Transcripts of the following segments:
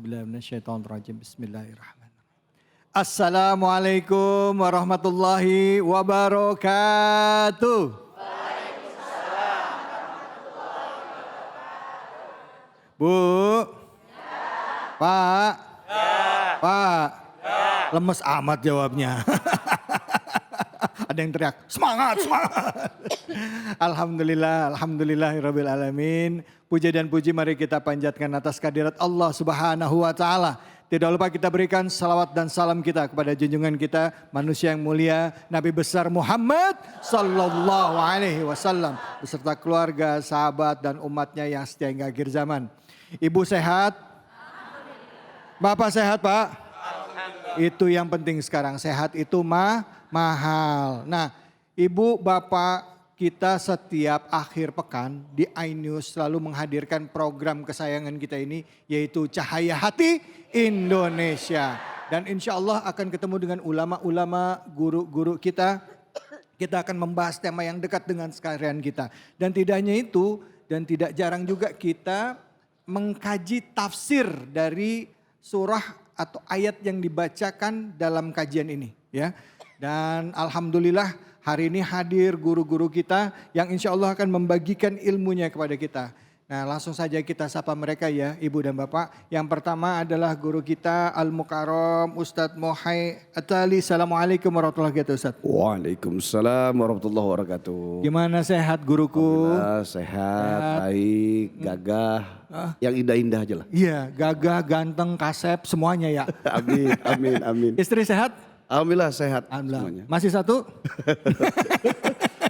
A'udzubillahi minasyaitonirrajim. Bismillahirrahmanirrahim. Assalamualaikum warahmatullahi wabarakatuh. Bu, Pak, Pak, lemes amat jawabnya. Ada yang teriak, semangat, semangat. Alhamdulillah, alhamdulillahirabbil alamin. Puja dan puji mari kita panjatkan atas kehadirat Allah Subhanahu wa taala. Tidak lupa kita berikan salawat dan salam kita kepada junjungan kita, manusia yang mulia, Nabi besar Muhammad sallallahu alaihi wasallam beserta keluarga, sahabat dan umatnya yang setia hingga akhir zaman. Ibu sehat? Bapak sehat, Pak? Itu yang penting sekarang, sehat itu mahal. Nah, Ibu, Bapak, kita setiap akhir pekan di iNews selalu menghadirkan program kesayangan kita ini, yaitu Cahaya Hati Indonesia. Dan insya Allah akan ketemu dengan ulama-ulama, guru-guru kita. Kita akan membahas tema yang dekat dengan sekalian kita. Dan tidak hanya itu, dan tidak jarang juga kita mengkaji tafsir dari surah atau ayat yang dibacakan dalam kajian ini. Ya. Dan alhamdulillah hari ini hadir guru-guru kita yang insya Allah akan membagikan ilmunya kepada kita. Nah, langsung saja kita sapa mereka ya, Ibu dan Bapak. Yang pertama adalah guru kita Al-Mukarram Ustadz Mohai Atali. Assalamualaikum warahmatullahi wabarakatuh, Ustadz. Waalaikumsalam warahmatullahi wabarakatuh. Gimana sehat guruku? Sehat, baik, gagah. Yang indah-indah aja lah. Iya, gagah, ganteng, kasep, semuanya ya. Amin, amin, amin. Istri sehat? Alhamdulillah sehat Alhamdulillah. semuanya. Masih satu?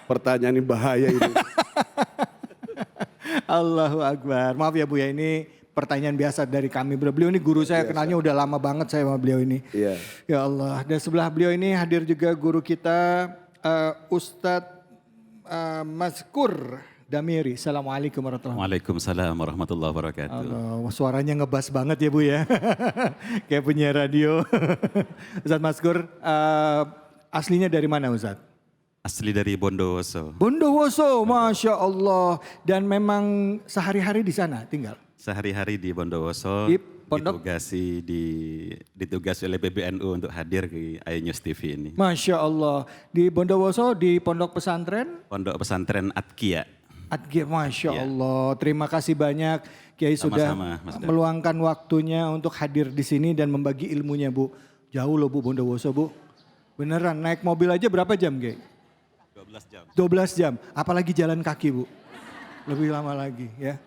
Pertanyaan ini bahaya ini. Allahu Akbar. Maaf ya Bu ya, ini pertanyaan biasa dari kami. Beliau ini guru saya, kenalnya udah lama banget saya sama beliau ini. Iya. Ya Allah. Dan sebelah beliau ini hadir juga guru kita Ustadz Mazkur Damiri. Assalamualaikum warahmatullahi wabarakatuh. Waalaikumsalam warahmatullahi wabarakatuh. Allah, suaranya ngebas banget ya Bu ya. Kayak punya radio. Ustadz Mazkur, aslinya dari mana Ustadz? Asli dari Bondowoso. Bondowoso, Masya Allah. Dan memang sehari-hari di sana tinggal? Sehari-hari di Bondowoso, Di pondok? ditugasi oleh PBNU untuk hadir ke iNews TV ini. Masya Allah. Di Bondowoso, di pondok pesantren? Pondok pesantren Atkia. Masya Ya. Allah. Terima kasih banyak Kiai sudah Sama-sama, Mas Dan. meluangkan waktunya untuk hadir di sini dan membagi ilmunya Bu. Jauh loh Bu Bondowoso Bu. Beneran naik mobil aja berapa jam Kiai? 12 jam. 12 jam. Apalagi jalan kaki Bu. Lebih lama lagi ya.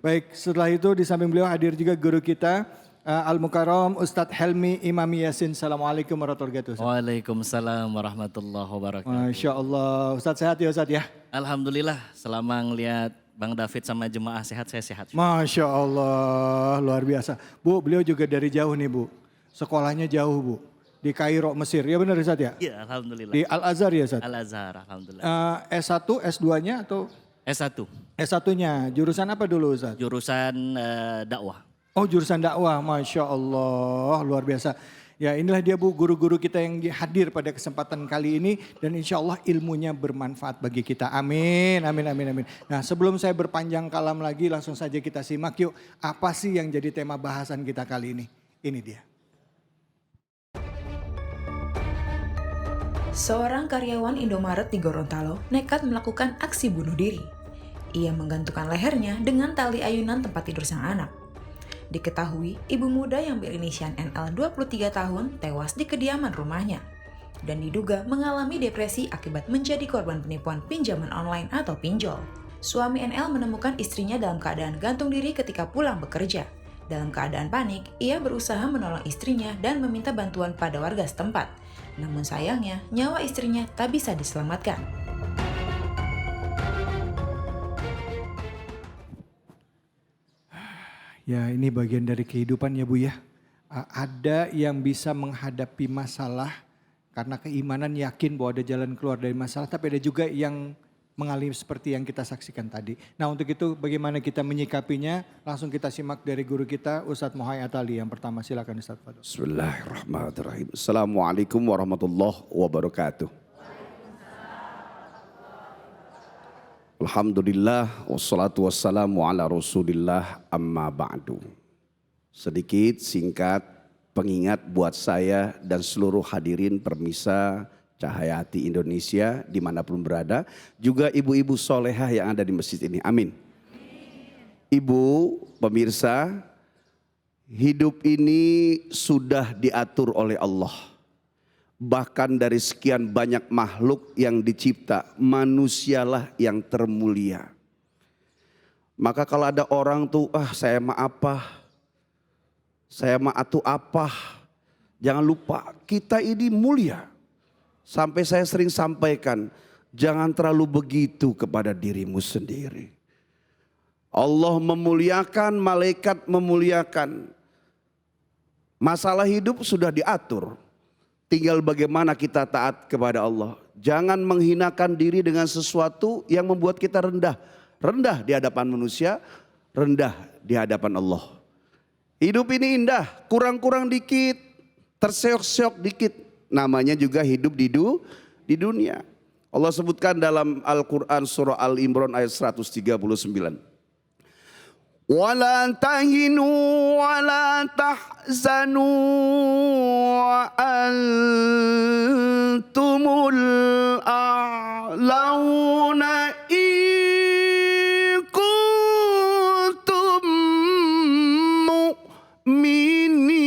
Baik, setelah itu di samping beliau hadir juga guru kita Al-Mukarram Ustadz Helmi Imami Yasin. Assalamualaikum warahmatullahi wabarakatuh. Waalaikumsalam warahmatullahi wabarakatuh. Masya Allah. Ustadz sehat ya Ustadz ya? Alhamdulillah selama ngelihat Bang David sama jemaah sehat, saya sehat. Masya Allah, luar biasa. Bu, beliau juga dari jauh nih Bu. Sekolahnya jauh Bu. Di Kairo, Mesir. Ya benar Ustadz ya? Iya, Alhamdulillah. Di Al-Azhar ya Ustadz? Al-Azhar, Alhamdulillah. S1, S2-nya atau? S1, S1-nya. Jurusan apa dulu Ustadz? jurusan dakwah. Oh jurusan dakwah, Masya Allah, luar biasa. Ya inilah dia Bu, guru-guru kita yang hadir pada kesempatan kali ini. Dan insya Allah ilmunya bermanfaat bagi kita. Amin, amin, amin, amin. Nah sebelum saya berpanjang kalam lagi, langsung saja kita simak yuk. Apa sih yang jadi tema bahasan kita kali ini? Ini dia. Seorang karyawan Indomaret di Gorontalo nekat melakukan aksi bunuh diri. Ia menggantungkan lehernya dengan tali ayunan tempat tidur sang anak. Diketahui, ibu muda yang berinisial NL 23 tahun tewas di kediaman rumahnya dan diduga mengalami depresi akibat menjadi korban penipuan pinjaman online atau pinjol. Suami NL menemukan istrinya dalam keadaan gantung diri ketika pulang bekerja. Dalam keadaan panik, ia berusaha menolong istrinya dan meminta bantuan pada warga setempat. Namun sayangnya, nyawa istrinya tak bisa diselamatkan. Ya ini bagian dari kehidupan ya Bu ya. Ada yang bisa menghadapi masalah karena keimanan yakin bahwa ada jalan keluar dari masalah. Tapi ada juga yang mengalami seperti yang kita saksikan tadi. Nah untuk itu bagaimana kita menyikapinya? Langsung kita simak dari guru kita Ustadz Mohai Atali. Yang pertama silakan Ustadz Fadol. Bismillahirrahmanirrahim. Assalamualaikum warahmatullahi wabarakatuh. Alhamdulillah wassalatu wassalamu ala rasulillah amma ba'du. sedikit singkat pengingat buat saya dan seluruh hadirin permisa Cahaya Hati Indonesia dimanapun berada, juga ibu-ibu solehah yang ada di masjid ini. Amin. Ibu, pemirsa, hidup ini sudah diatur oleh Allah. Bahkan dari sekian banyak makhluk yang dicipta, manusialah yang termulia. Maka kalau ada orang tuh, saya mah apa, saya mah atuh apa, jangan lupa kita ini mulia. Sampai saya sering sampaikan, jangan terlalu begitu kepada dirimu sendiri. Allah memuliakan, malaikat memuliakan. Masalah hidup sudah diatur. Tinggal bagaimana kita taat kepada Allah. Jangan menghinakan diri dengan sesuatu yang membuat kita rendah. Rendah di hadapan manusia, rendah di hadapan Allah. Hidup ini indah, kurang-kurang dikit, terseok-seok dikit. Namanya juga hidup di dunia. Allah sebutkan dalam Al-Quran surah Al-Imran ayat 139. Wala tahinu wala tahzanu wa antumul a'launa in kuntum mu'minin.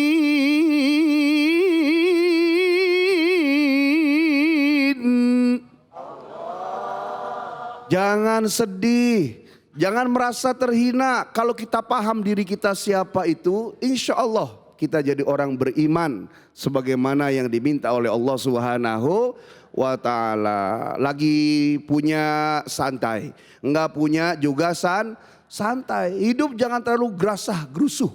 Jangan sedih, jangan merasa terhina. Kalau kita paham diri kita siapa itu, insya Allah kita jadi orang beriman sebagaimana yang diminta oleh Allah Subhanahu wa Ta'ala. Lagi punya santai, enggak punya juga santai. Hidup jangan terlalu gerasah gerusuh.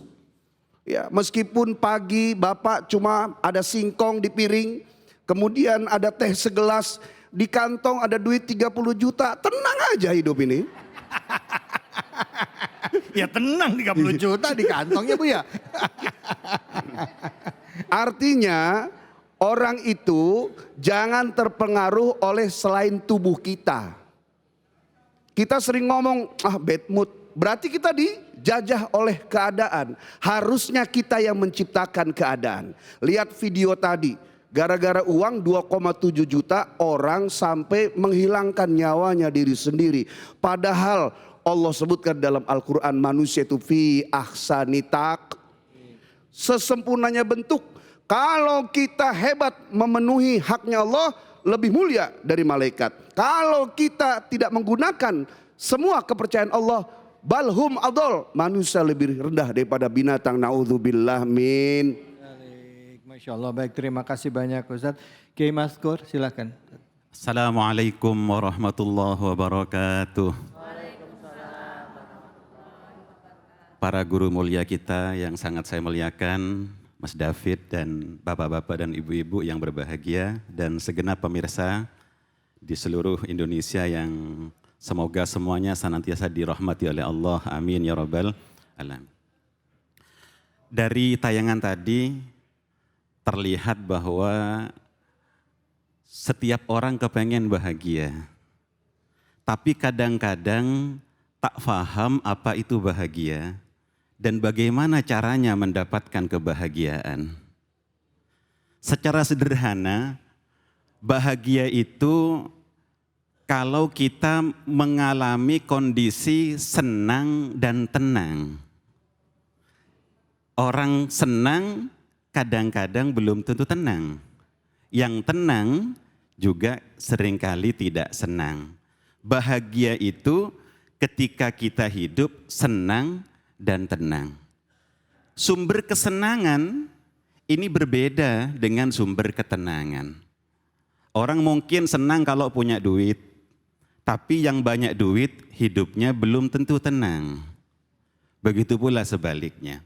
Ya, meskipun pagi bapak cuma ada singkong di piring, kemudian ada teh segelas, di kantong ada duit 30 juta, tenang aja hidup ini. Ya tenang 30 juta di kantongnya Bu ya. Artinya orang itu jangan terpengaruh oleh selain tubuh kita. Kita sering ngomong bad mood, berarti kita dijajah oleh keadaan. Harusnya kita yang menciptakan keadaan. Lihat video tadi. Gara-gara uang 2,7 juta orang sampai menghilangkan nyawanya diri sendiri. Padahal Allah sebutkan dalam Al-Quran manusia itu fi ahsani taqwim, sesempurnanya bentuk. Kalau kita hebat memenuhi haknya Allah, lebih mulia dari malaikat. Kalau kita tidak menggunakan semua kepercayaan Allah, balhum adol, manusia lebih rendah daripada binatang. Naudzubillah min. Masya Allah, baik, terima kasih banyak Ustaz. Kiai Maskur silakan. Assalamualaikum warahmatullahi wabarakatuh. Para guru mulia kita yang sangat saya muliakan, Mas David dan bapak-bapak dan ibu-ibu yang berbahagia, dan segenap pemirsa di seluruh Indonesia yang semoga semuanya senantiasa dirahmati oleh Allah. Amin ya rabbal alamin. Dari tayangan tadi terlihat bahwa setiap orang kepengen bahagia, tapi kadang-kadang tak faham apa itu bahagia dan bagaimana caranya mendapatkan kebahagiaan. Secara sederhana, bahagia itu kalau kita mengalami kondisi senang dan tenang. Orang senang kadang-kadang belum tentu tenang. Yang tenang juga seringkali tidak senang. Bahagia itu ketika kita hidup senang dan tenang. Sumber kesenangan ini berbeda dengan sumber ketenangan. Orang mungkin senang kalau punya duit, tapi yang banyak duit hidupnya belum tentu tenang. Begitu pula sebaliknya.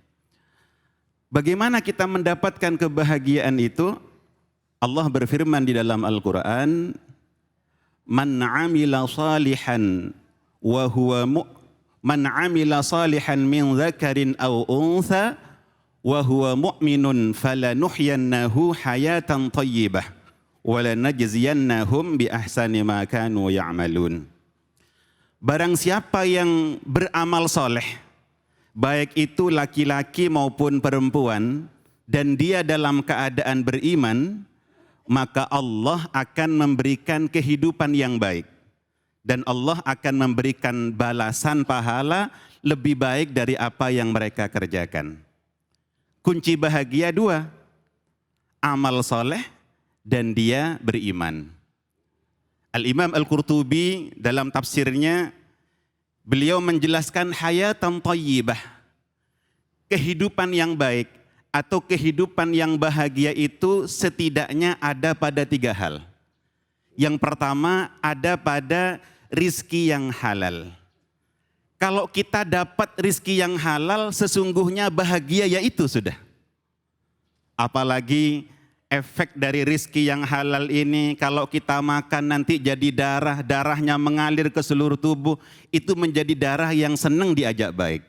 Bagaimana kita mendapatkan kebahagiaan itu? Allah berfirman di dalam Al-Quran, Man 'amila salihan wa huwa man 'amila salihan min dzakarin aw untha wa huwa mu'minun falanuhyiyannahu hayatan thayyibah wa lanajziyannahum bi ahsani ma kanu ya'malun. Barang siapa yang beramal soleh baik itu laki-laki maupun perempuan, dan dia dalam keadaan beriman, maka Allah akan memberikan kehidupan yang baik. Dan Allah akan memberikan balasan pahala lebih baik dari apa yang mereka kerjakan. Kunci bahagia dua, amal soleh dan dia beriman. Al-Imam Al-Qurtubi dalam tafsirnya, beliau menjelaskan hayatan thayyibah, kehidupan yang baik atau kehidupan yang bahagia itu setidaknya ada pada 3 hal. Yang pertama ada pada rizki yang halal. Kalau kita dapat rizki yang halal, sesungguhnya bahagia yaitu sudah. Apalagi efek dari rizki yang halal ini, kalau kita makan nanti jadi darah, darahnya mengalir ke seluruh tubuh, itu menjadi darah yang senang diajak baik.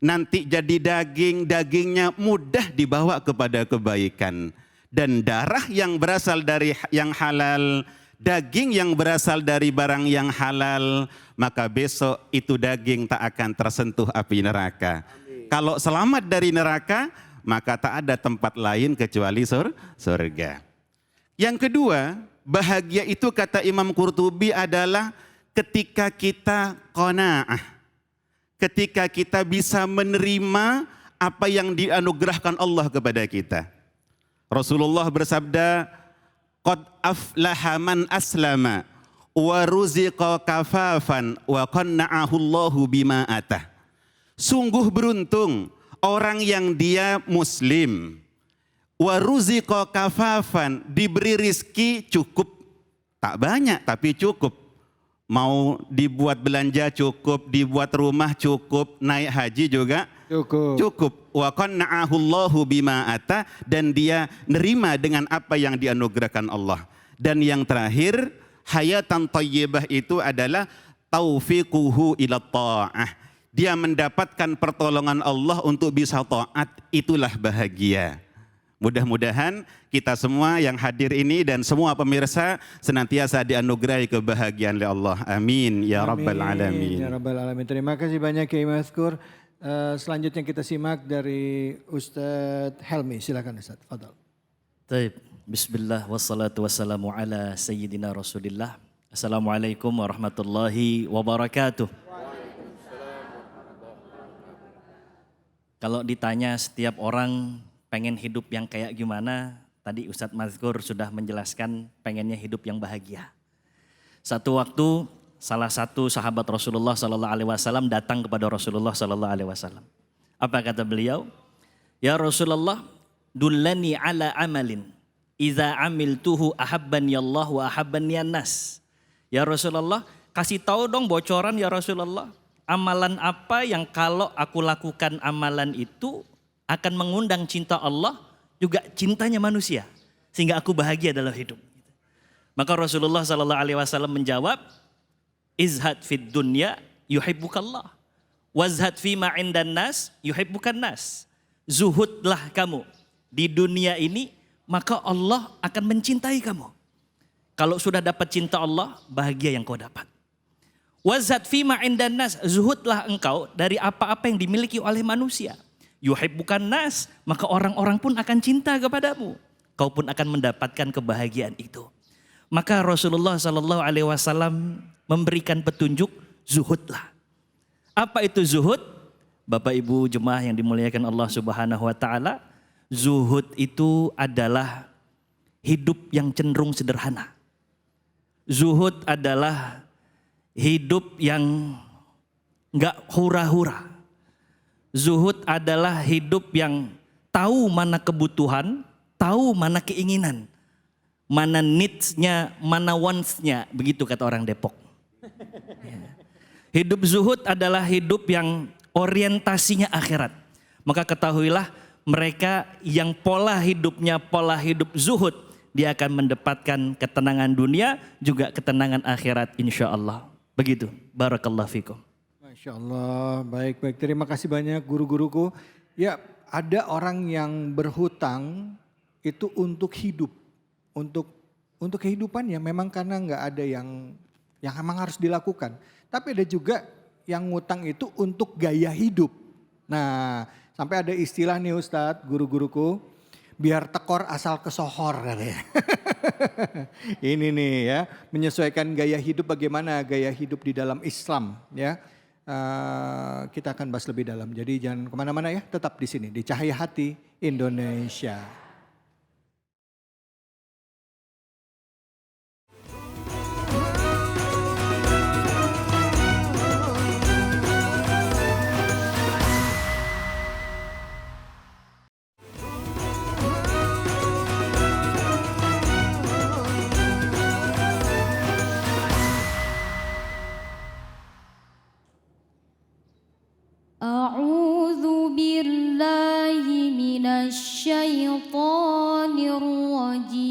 Nanti jadi daging, dagingnya mudah dibawa kepada kebaikan. Dan darah yang berasal dari yang halal, daging yang berasal dari barang yang halal, maka besok itu daging tak akan tersentuh api neraka. Kalau selamat dari neraka, maka tak ada tempat lain kecuali surga. Yang kedua, bahagia itu kata Imam Qurtubi adalah ketika kita qanaah. Ketika kita bisa menerima apa yang dianugerahkan Allah kepada kita. Rasulullah bersabda, qad aflaha man aslama wa ruziqa kafafan wa qanna'ahu Allahu bima atah. Sungguh beruntung orang yang dia muslim, wa ruziqa kafafan, diberi rizki cukup, tak banyak tapi cukup. Mau dibuat belanja cukup, dibuat rumah cukup, naik haji juga cukup. Wa qanna'ahu Allahu bima ata, dan dia nerima dengan apa yang dianugerahkan Allah. Dan yang terakhir, hayatan thayyibah itu adalah taufiquhu ila ta'ah. Dia mendapatkan pertolongan Allah untuk bisa taat, itulah bahagia. Mudah-mudahan kita semua yang hadir ini dan semua pemirsa senantiasa dianugerahi kebahagiaan oleh Allah. Amin ya rabbal alamin. Ya rabbal alamin. Terima kasih banyak Kiai Mazkur. Selanjutnya kita simak dari Ustadz Helmi. Silakan Ustadz. Fadal. Taib. Bismillah wassalatu wassalamu ala sayyidina Rasulillah. Assalamualaikum warahmatullahi wabarakatuh. Kalau ditanya setiap orang pengen hidup yang kayak gimana, tadi Ustadz Mazkur sudah menjelaskan pengennya hidup yang bahagia. Satu waktu salah satu sahabat Rasulullah SAW datang kepada Rasulullah SAW. Apa kata beliau? Ya Rasulullah, dullani ala amalin, iza amiltuhu ahabbani Allah wa ahabbani nas. Ya Rasulullah, kasih tahu dong bocoran ya Rasulullah. Amalan apa yang kalau aku lakukan amalan itu akan mengundang cinta Allah, juga cintanya manusia, sehingga aku bahagia dalam hidup. Maka Rasulullah SAW menjawab, izhad fid dunya yuhibbukallah, wazhad fima indan nas yuhibbukan nas. Zuhudlah kamu di dunia ini, maka Allah akan mencintai kamu. Kalau sudah dapat cinta Allah, bahagia yang kau dapat. Wazhad fima indan nas, zuhudlah engkau dari apa-apa yang dimiliki oleh manusia. Yuhibbukan nas, maka orang-orang pun akan cinta kepadamu. Kau pun akan mendapatkan kebahagiaan itu. Maka Rasulullah SAW memberikan petunjuk, zuhudlah. Apa itu zuhud? Bapak Ibu jemaah yang dimuliakan Allah Subhanahu wa taala, zuhud itu adalah hidup yang cenderung sederhana. Zuhud adalah hidup yang enggak hura-hura. Zuhud adalah hidup yang tahu mana kebutuhan, tahu mana keinginan, mana needs-nya, mana wants-nya, begitu kata orang Depok. Hidup zuhud adalah hidup yang orientasinya akhirat. Maka ketahuilah mereka yang pola hidupnya pola hidup zuhud, dia akan mendapatkan ketenangan dunia juga ketenangan akhirat insya Allah. Begitu. Barakallahu fikum. Masya Allah, baik-baik. Terima kasih banyak guru-guruku. Ya, ada orang yang berhutang itu untuk hidup, untuk kehidupannya. Memang karena nggak ada yang memang harus dilakukan. Tapi ada juga yang ngutang itu untuk gaya hidup. Nah, sampai ada istilah nih Ustadz, guru-guruku, biar tekor asal kesohor katanya. Ini nih ya, menyesuaikan gaya hidup, bagaimana gaya hidup di dalam Islam ya. Kita akan bahas lebih dalam. Jadi jangan kemana-mana ya, tetap di sini di Cahaya Hati Indonesia. أعوذ بالله من الشيطان الرجيم.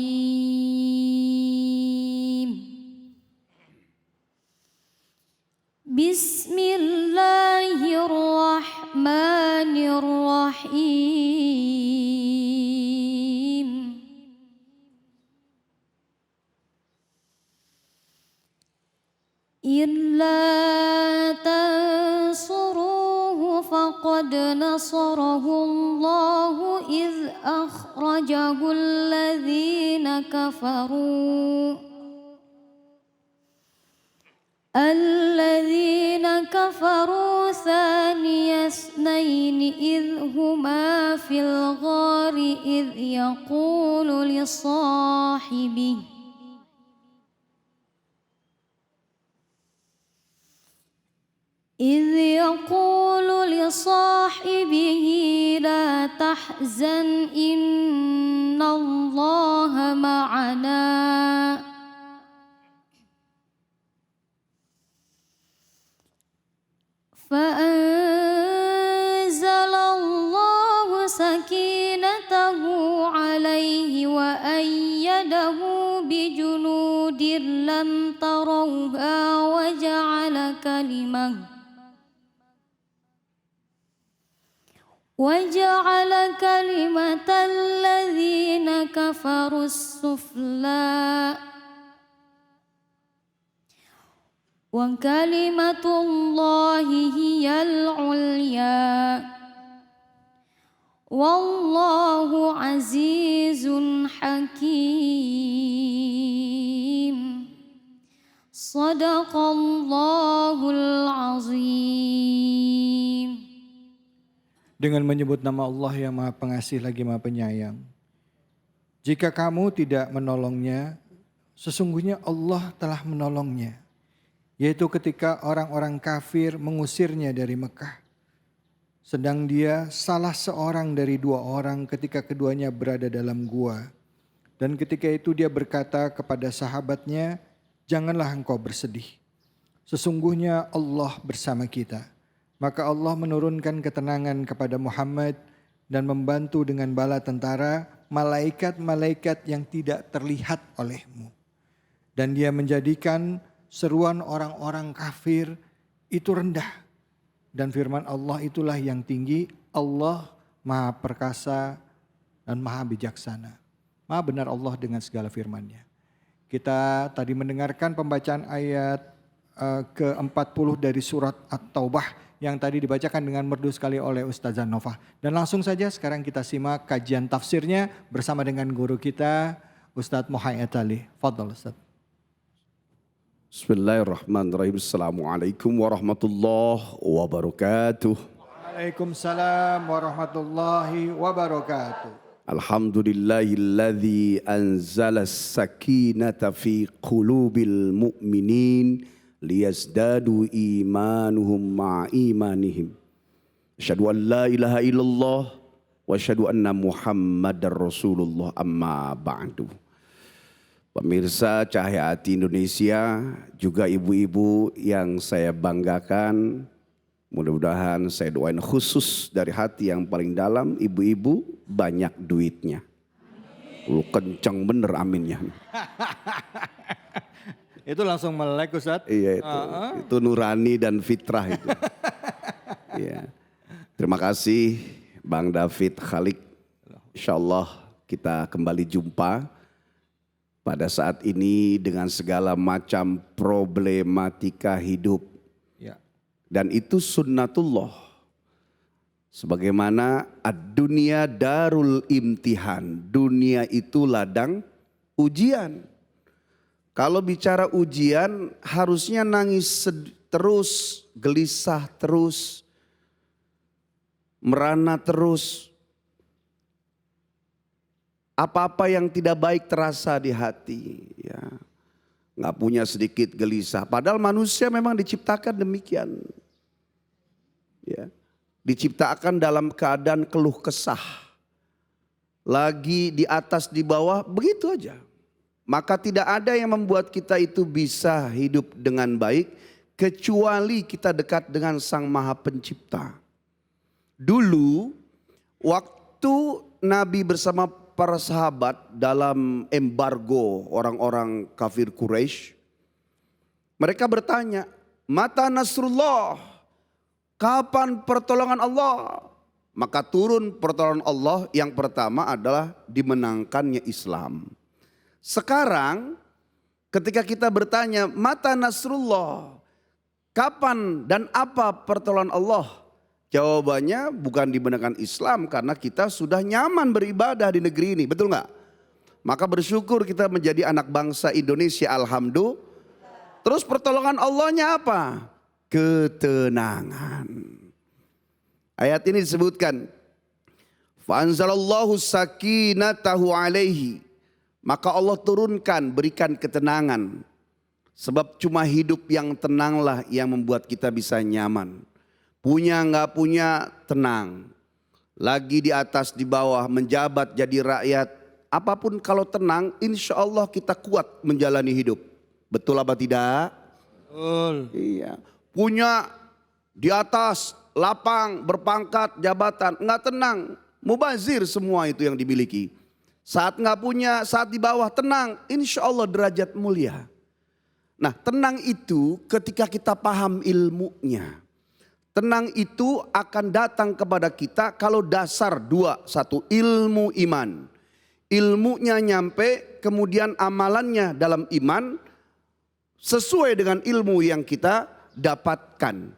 بسم الله الرحمن الرحيم. إلا تنصروه فقد نصره الله إذ أخرجه الذين كفروا ثاني اثنين إذ هما في الغار إذ يقول لصاحبه لا تحزن إن الله معنا فأنزل الله سكينته عليه وأيده بجنود لم تروها وجعل كلمة الذين كفروا السفلى وكلمة الله هي العليا والله عزيز حكيم صدق الله العظيم. Dengan menyebut nama Allah yang Maha Pengasih lagi Maha Penyayang. Jika kamu tidak menolongnya, sesungguhnya Allah telah menolongnya. Yaitu ketika orang-orang kafir mengusirnya dari Mekah. Sedang dia salah seorang dari dua orang ketika keduanya berada dalam gua. Dan ketika itu dia berkata kepada sahabatnya, janganlah engkau bersedih. Sesungguhnya Allah bersama kita. Maka Allah menurunkan ketenangan kepada Muhammad dan membantu dengan bala tentara malaikat-malaikat yang tidak terlihat olehmu. Dan dia menjadikan seruan orang-orang kafir itu rendah. Dan firman Allah itulah yang tinggi. Allah Maha Perkasa dan Maha Bijaksana. Maha benar Allah dengan segala firman-Nya. Kita tadi mendengarkan pembacaan ayat ke-40 dari surat At-Taubah yang tadi dibacakan dengan merdu sekali oleh Ustazah Nova. Dan langsung saja sekarang kita simak kajian tafsirnya bersama dengan guru kita Ustadz Muhayyad Ali. Fadhal Ustadz. Bismillahirrahmanirrahim. Assalamualaikum warahmatullahi wabarakatuh. Waalaikumsalam warahmatullahi wabarakatuh. Alhamdulillahilladzi anzala as-sakinata fi qulubil mu'minin liyazdadu imanuhum ma'a imanihim. Asyhadu an la ilaha illallah wa asyhadu anna Muhammadar Rasulullah amma ba'du. Pemirsa Cahaya Hati Indonesia, juga ibu-ibu yang saya banggakan, mudah-mudahan saya doain khusus dari hati yang paling dalam, ibu-ibu banyak duitnya. Lu kencang bener aminnya. Itu langsung melek Ustadz. Iya itu nurani dan fitrah itu. Iya. Terima kasih Bang David Khalik. Insyaallah kita kembali jumpa pada saat ini dengan segala macam problematika hidup. Ya. Dan itu sunnatullah. Sebagaimana ad-dunya darul imtihan, dunia itu ladang ujian. Kalau bicara ujian harusnya nangis terus, gelisah terus, merana terus. Apa-apa yang tidak baik terasa di hati, ya. Nggak punya sedikit gelisah. Padahal manusia memang diciptakan demikian. Ya. Diciptakan dalam keadaan keluh kesah. Lagi di atas di bawah begitu aja. Maka tidak ada yang membuat kita itu bisa hidup dengan baik kecuali kita dekat dengan Sang Maha Pencipta. Dulu waktu Nabi bersama para sahabat dalam embargo orang-orang kafir Quraisy, mereka bertanya, "Mata nasrullah?" Kapan pertolongan Allah? Maka turun pertolongan Allah yang pertama adalah dimenangkannya Islam. Sekarang ketika kita bertanya mata nasrullah, kapan dan apa pertolongan Allah? Jawabannya bukan dimenangkan Islam karena kita sudah nyaman beribadah di negeri ini, betul nggak? Maka bersyukur kita menjadi anak bangsa Indonesia, alhamdulillah. Terus pertolongan Allahnya apa? Ketenangan. Ayat ini disebutkan, "Fa'anzalallahu sakinatahu alaihi." Maka Allah turunkan, berikan ketenangan. Sebab cuma hidup yang tenanglah yang membuat kita bisa nyaman. Punya nggak punya tenang. Lagi di atas di bawah menjabat jadi rakyat. Apapun kalau tenang insya Allah kita kuat menjalani hidup. Betul apa tidak? Betul. Iya. Punya di atas lapang berpangkat jabatan nggak tenang, mubazir semua itu yang dimiliki. Saat nggak punya, saat di bawah tenang, insya Allah derajat mulia. Nah tenang itu ketika kita paham ilmunya. Tenang itu akan datang kepada kita kalau dasar dua, satu ilmu iman. Ilmunya nyampe, kemudian amalannya dalam iman sesuai dengan ilmu yang kita dapatkan.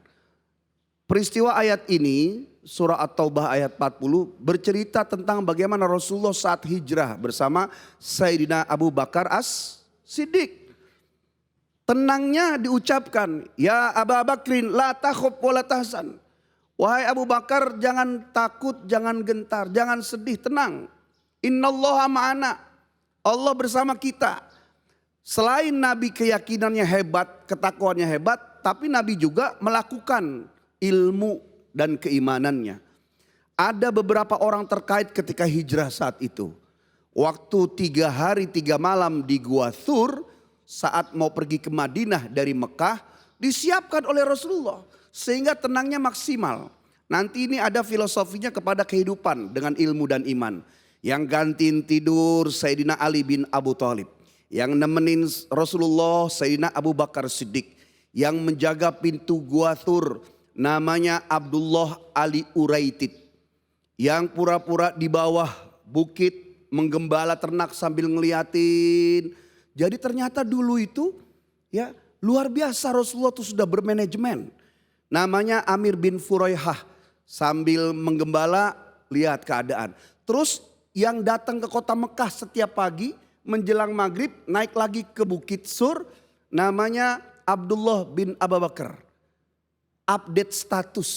Peristiwa ayat ini surah At-Taubah ayat 40 bercerita tentang bagaimana Rasulullah saat hijrah bersama Sayyidina Abu Bakar As-Siddiq. Tenangnya diucapkan, ya Abu Bakrin la takhuf wa la tahzan. Wahai Abu Bakar jangan takut, jangan gentar, jangan sedih, tenang. Innallaha ma'ana. Allah bersama kita. Selain Nabi keyakinannya hebat, ketakwaannya hebat, tapi Nabi juga melakukan ilmu dan keimanannya. Ada beberapa orang terkait ketika hijrah saat itu. Waktu 3 hari 3 malam di Gua Thur, saat mau pergi ke Madinah dari Mekah, disiapkan oleh Rasulullah. Sehingga tenangnya maksimal. Nanti ini ada filosofinya kepada kehidupan dengan ilmu dan iman. Yang gantiin tidur Sayyidina Ali bin Abu Thalib. Yang nemenin Rasulullah Sayyidina Abu Bakar Siddiq. Yang menjaga pintu Gua Thur namanya Abdullah Ali Uraitid. Yang pura-pura di bawah bukit menggembala ternak sambil ngeliatin. Jadi ternyata dulu itu ya luar biasa Rasulullah itu sudah bermanajemen. Namanya Amir bin Furaihah. Sambil menggembala lihat keadaan. Terus yang datang ke kota Mekah setiap pagi menjelang maghrib naik lagi ke Bukit Sur. Namanya Abdullah bin Abu Bakar. Update status.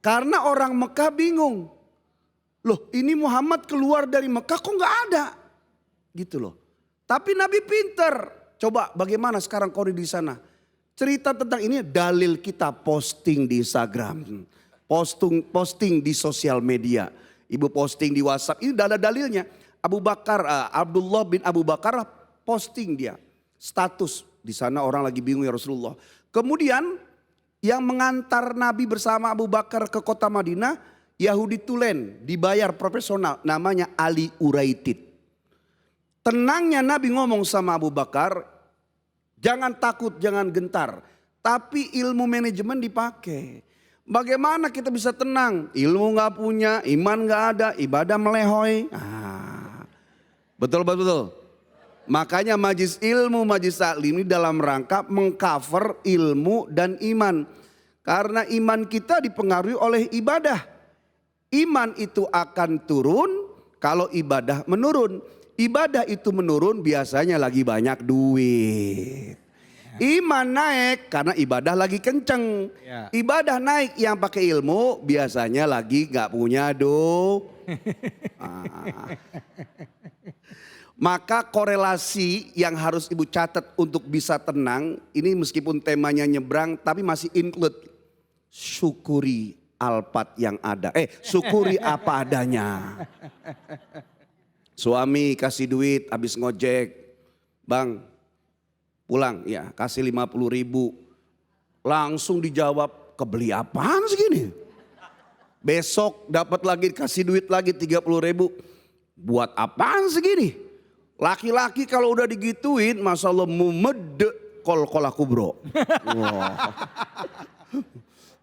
Karena orang Mekah bingung. Loh ini Muhammad keluar dari Mekah kok gak ada? Gitu loh. Tapi Nabi pinter. Coba bagaimana sekarang kau di sana? Cerita tentang ini dalil kita posting di Instagram. Posting di sosial media. Ibu posting di WhatsApp. Ini dalilnya. Abdullah bin Abu Bakar posting dia. Status. Di sana orang lagi bingung ya Rasulullah. Kemudian yang mengantar Nabi bersama Abu Bakar ke kota Madinah. Yahudi Tulen dibayar profesional. Namanya Ali Uraitid. Tenangnya Nabi ngomong sama Abu Bakar, jangan takut, jangan gentar. Tapi ilmu manajemen dipakai. Bagaimana kita bisa tenang? Ilmu gak punya, iman gak ada, ibadah melehoi. Betul. Makanya majlis ilmu, majlis taklim ini dalam rangka mengcover ilmu dan iman. Karena iman kita dipengaruhi oleh ibadah. Iman itu akan turun kalau ibadah menurun. Ibadah itu menurun biasanya lagi banyak duit. Iman naik karena ibadah lagi kenceng. Ya. Ibadah naik yang pakai ilmu biasanya lagi gak punya Maka korelasi yang harus ibu catat untuk bisa tenang. Ini meskipun temanya nyebrang tapi masih include. Syukuri alpat yang ada. Syukuri apa adanya. Suami kasih duit habis ngojek. Bang pulang ya kasih 50.000. Langsung dijawab kebeli apaan segini. Besok dapat lagi kasih duit lagi 30.000. Buat apaan segini. Laki-laki kalau udah digituin Masya Allah mumede kol-kol aku bro. Wow.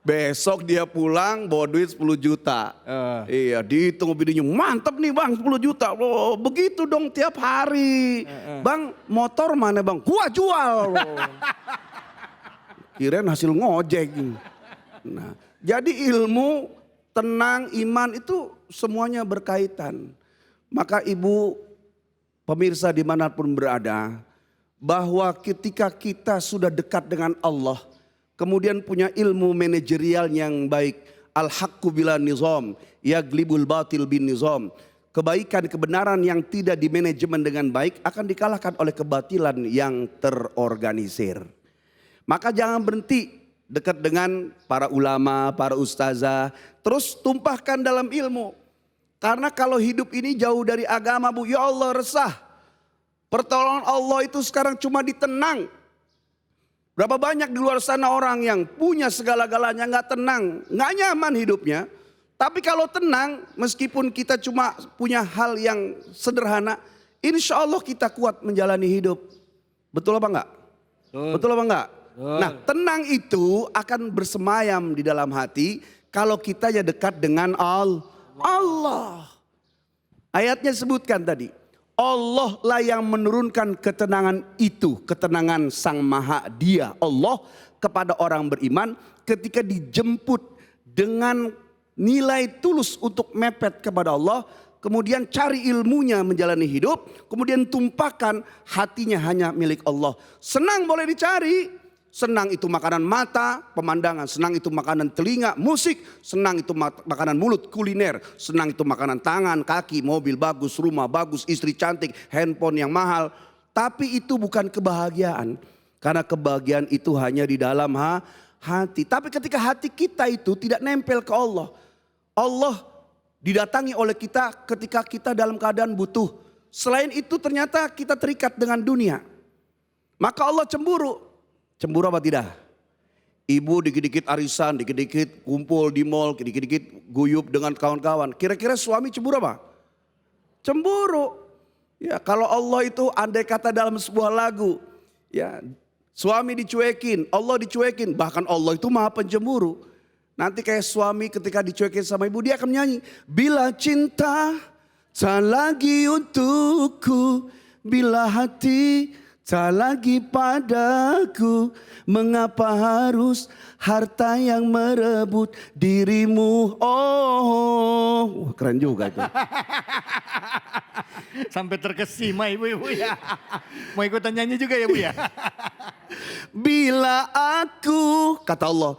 Besok dia pulang bawa duit 10 juta. Iya dihitung bininya mantap nih bang 10 juta. Oh, begitu dong tiap hari. Bang motor mana bang? Gua jual. Kirain hasil ngojek. Nah, jadi ilmu, tenang, iman itu semuanya berkaitan. Maka ibu pemirsa dimanapun berada. Bahwa ketika kita sudah dekat dengan Allah. Kemudian punya ilmu manajerial yang baik. Al-haqqu bila nizam. Yaglibul batil bin nizam. Kebaikan, kebenaran yang tidak dimanajemen dengan baik akan dikalahkan oleh kebatilan yang terorganisir. Maka jangan berhenti dekat dengan para ulama, para ustazah. Terus tumpahkan dalam ilmu. Karena kalau hidup ini jauh dari agama bu, ya Allah resah. Pertolongan Allah itu sekarang cuma ditenang. Berapa banyak di luar sana orang yang punya segala-galanya gak tenang, gak nyaman hidupnya. Tapi kalau tenang, meskipun kita cuma punya hal yang sederhana, insya Allah kita kuat menjalani hidup. Betul apa enggak? Betul apa enggak? Nah tenang itu akan bersemayam di dalam hati kalau kita ya dekat dengan Allah. Ayatnya sebutkan tadi. Allah lah yang menurunkan ketenangan itu. Ketenangan Sang Maha Dia Allah kepada orang beriman ketika dijemput dengan nilai tulus untuk mepet kepada Allah. Kemudian cari ilmunya menjalani hidup. Kemudian tumpahkan hatinya hanya milik Allah. Senang boleh dicari. Senang itu makanan mata, pemandangan. Senang itu makanan telinga, musik. Senang itu makanan mulut, kuliner. Senang itu makanan tangan, kaki, mobil bagus, rumah bagus, istri cantik, handphone yang mahal. Tapi itu bukan kebahagiaan. Karena kebahagiaan itu hanya di dalam hati. Tapi ketika hati kita itu tidak nempel ke Allah. Allah didatangi oleh kita ketika kita dalam keadaan butuh. Selain itu ternyata kita terikat dengan dunia. Maka Allah cemburu. Cemburu apa tidak? Ibu dikit-dikit arisan, dikit-dikit kumpul di mall, dikit-dikit guyup dengan kawan-kawan. Kira-kira suami cemburu apa? Cemburu. Ya, kalau Allah itu andai kata dalam sebuah lagu, ya suami dicuekin, Allah dicuekin, bahkan Allah itu maha pencemburu. Nanti kayak suami ketika dicuekin sama ibu dia akan menyanyi, bila cinta tak lagi untukku, bila hati tak lagi padaku, mengapa harus harta yang merebut dirimu? Oh, keren juga itu. Sampai terkesima ibu-ibu ya. Mau ikutan nyanyi juga ya bu ya. Bila aku, kata Allah,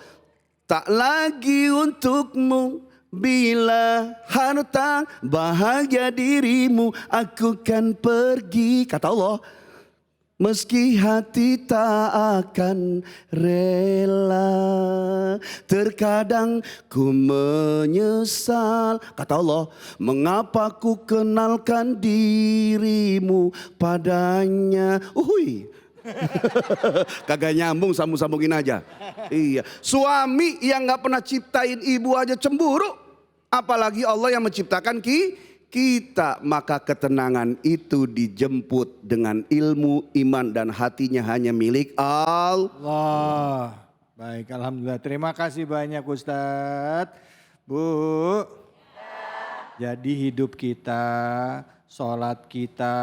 tak lagi untukmu. Bila harta bahagia dirimu, aku kan pergi, kata Allah. Meski hati tak akan rela, terkadang ku menyesal, kata Allah, mengapa ku kenalkan dirimu padanya. Kagak nyambung, sambung-sambungin aja. Iya, suami yang gak pernah ciptain ibu aja cemburu, apalagi Allah yang menciptakan kita. Maka ketenangan itu dijemput dengan ilmu, iman dan hatinya hanya milik Allah. Baik, alhamdulillah. Terima kasih banyak Ustadz. Bu. Jadi hidup kita, sholat kita,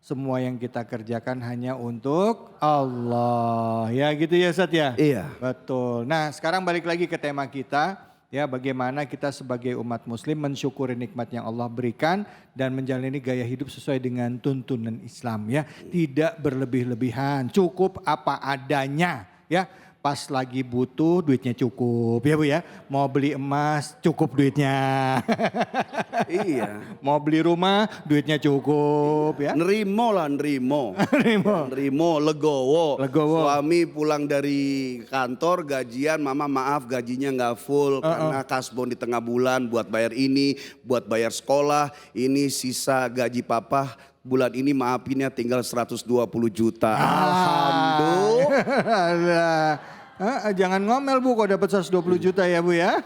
semua yang kita kerjakan hanya untuk Allah. Ya gitu ya Ustaz ya? Iya. Betul. Nah sekarang balik lagi ke tema kita. Ya bagaimana kita sebagai umat muslim mensyukuri nikmat yang Allah berikan dan menjalani gaya hidup sesuai dengan tuntunan Islam ya. Tidak berlebih-lebihan, cukup apa adanya ya. Pas lagi butuh duitnya cukup ya Bu ya. Mau beli emas cukup duitnya. Iya. Mau beli rumah duitnya cukup ya. Nerimo lah, nerimo. Nerimo, legowo. Legowo. Suami pulang dari kantor gajian, mama maaf gajinya nggak full karena kasbon di tengah bulan buat bayar ini, buat bayar sekolah. Ini sisa gaji papa bulan ini maafin ya tinggal 120 juta. Alhamdulillah. Jangan ngomel Bu kok dapat 120 juta ya Bu ya.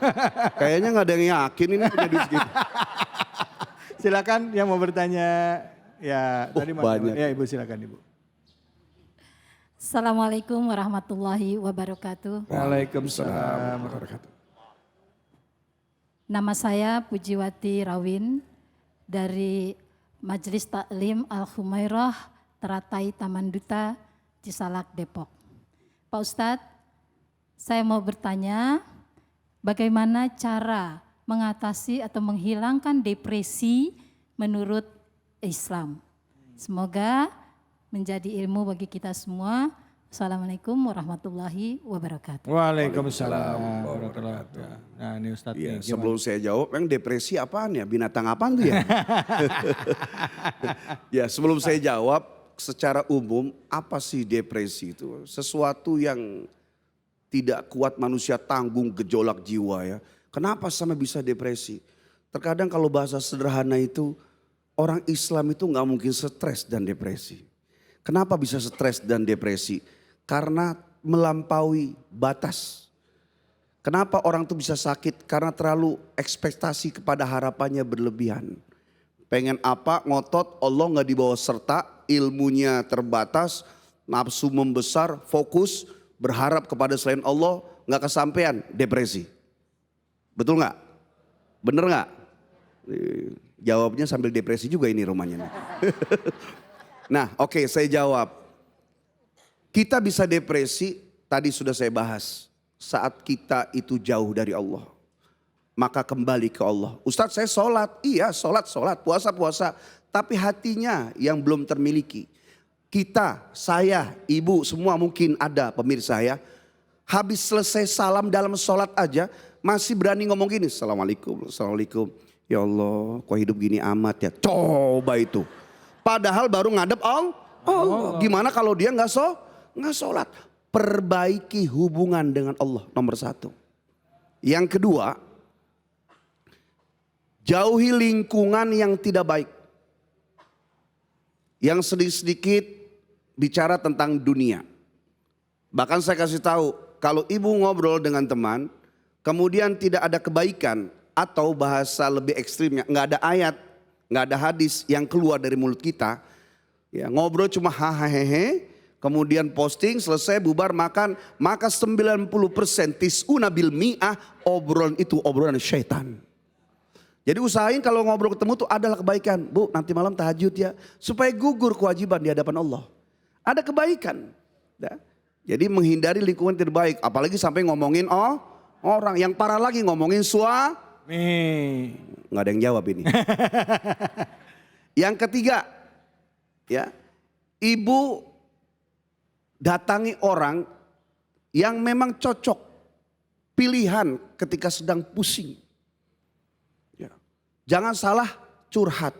Kayaknya nggak ada yang yakin ini punya duit segitu. Silakan yang mau bertanya. Ya tadi banyak. Ya Ibu silakan Ibu. Assalamualaikum warahmatullahi wabarakatuh. Waalaikumsalam warahmatullahi. Nama saya Pujiwati Rawin dari Majelis Taklim Al-Humairah Teratai Taman Duta Cisalak Depok. Pak Ustadz, saya mau bertanya bagaimana cara mengatasi atau menghilangkan depresi menurut Islam. Semoga menjadi ilmu bagi kita semua. Assalamualaikum warahmatullahi wabarakatuh. Waalaikumsalam warahmatullahi wabarakatuh. Nah ini Ustadz Iya, nih, sebelum saya jawab, yang depresi apaan ya? Binatang apaan tuh ya? Ya, sebelum saya jawab, secara umum apa sih depresi itu? Sesuatu yang tidak kuat manusia tanggung gejolak jiwa ya. Kenapa sampai bisa depresi? Terkadang kalau bahasa sederhana itu, orang Islam itu nggak mungkin stres dan depresi. Kenapa bisa stres dan depresi? Karena melampaui batas. Kenapa orang itu bisa sakit? Karena terlalu ekspektasi kepada harapannya berlebihan. Pengen apa, ngotot, Allah nggak dibawa serta, ilmunya terbatas, nafsu membesar, fokus, berharap kepada selain Allah, nggak kesampaian, depresi. Betul nggak? Bener nggak? Jawabnya sambil depresi juga ini rumahnya. Nah oke, saya jawab. Kita bisa depresi, tadi sudah saya bahas. Saat kita itu jauh dari Allah. Maka kembali ke Allah. Ustadz saya sholat, iya sholat, puasa. Tapi hatinya yang belum termiliki. Kita, saya, ibu semua mungkin ada pemirsa ya. Habis selesai salam dalam sholat aja masih berani ngomong gini. Assalamualaikum. Ya Allah kok hidup gini amat ya. Coba itu. Padahal baru ngadep Allah. Gimana kalau dia nggak sholat. Perbaiki hubungan dengan Allah nomor satu. Yang kedua, jauhi lingkungan yang tidak baik. Yang sedikit-sedikit bicara tentang dunia. Bahkan saya kasih tahu, kalau ibu ngobrol dengan teman, kemudian tidak ada kebaikan atau bahasa lebih ekstrimnya, nggak ada ayat, nggak ada hadis yang keluar dari mulut kita, ya ngobrol cuma hahaha, kemudian posting selesai bubar makan, maka 90% tis'una bil mi'ah obrolan itu obrolan syaitan. Jadi usahain kalau ngobrol ketemu tuh adalah kebaikan. Bu nanti malam tahajud ya, supaya gugur kewajiban di hadapan Allah. Ada kebaikan. Ya. Jadi menghindari lingkungan terbaik, apalagi sampai ngomongin orang. Yang parah lagi ngomongin suami. Nggak ada yang jawab ini. Yang ketiga, ya ibu datangi orang yang memang cocok pilihan ketika sedang pusing. Ya. Jangan salah curhat.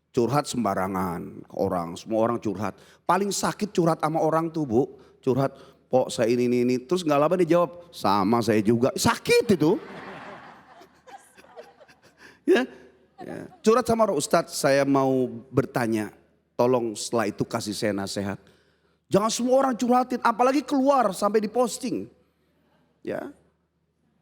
Curhat sembarangan ke orang, semua orang curhat. Paling sakit curhat sama orang tuh Bu, curhat, "Pok saya ini." Terus gak lama dia jawab, "Sama saya juga." Sakit itu. Ya. Curhat sama orang, "Ustadz saya mau bertanya, tolong setelah itu kasih saya nasihat." Jangan semua orang curhatin, apalagi keluar sampai diposting. Ya.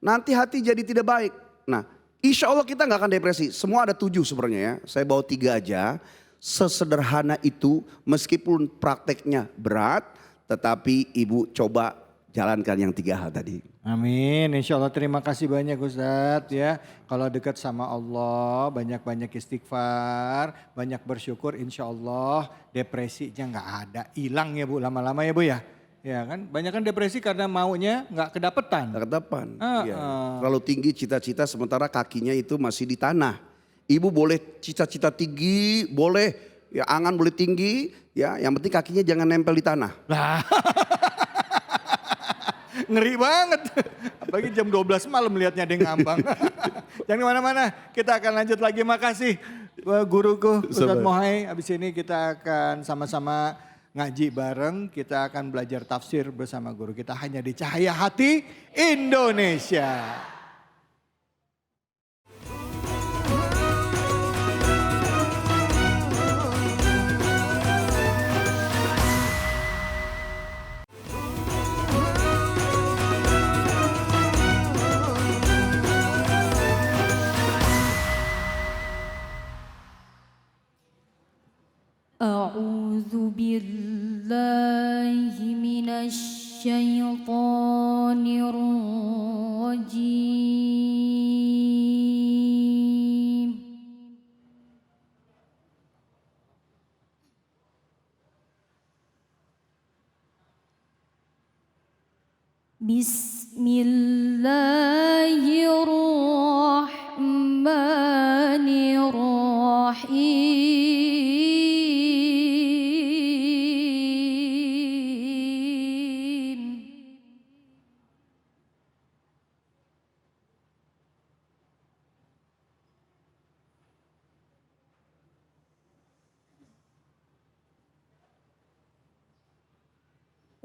Nanti hati jadi tidak baik. Nah, insya Allah kita nggak akan depresi. Semua ada 7 sebenarnya ya. Saya bawa 3 aja. Sesederhana itu, meskipun prakteknya berat, tetapi ibu coba jalankan yang 3 hal tadi. Amin, insya Allah. Terima kasih banyak Ustadz ya. Kalau dekat sama Allah, banyak-banyak istighfar, banyak bersyukur, insya Allah depresinya nggak ada. Hilang ya Bu, lama-lama ya Bu ya. Ya kan, banyak kan depresi karena maunya nggak kedapetan. Depan. Iya. Ah. Terlalu tinggi cita-cita sementara kakinya itu masih di tanah. Ibu boleh cita-cita tinggi, boleh ya angan boleh tinggi, ya yang penting kakinya jangan nempel di tanah. Lah. Ngeri banget. Apalagi jam 12 malam lihatnya ada yang ngambang. Jangan kemana-mana, kita akan lanjut lagi. Makasih guruku Ustadz Mohai. Habis ini kita akan sama-sama ngaji bareng. Kita akan belajar tafsir bersama guru kita hanya di Cahaya Hati Indonesia. أعوذ بالله من الشيطان الرجيم بسم الله الرحمن الرحيم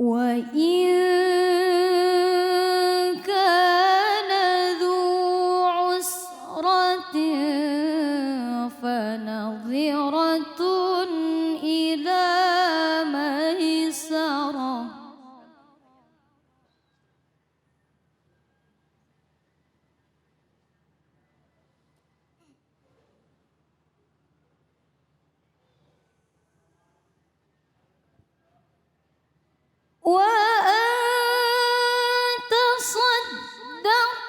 وإن كان ذو عسرة فنظرة إلى ميسرة وأن تصدقوا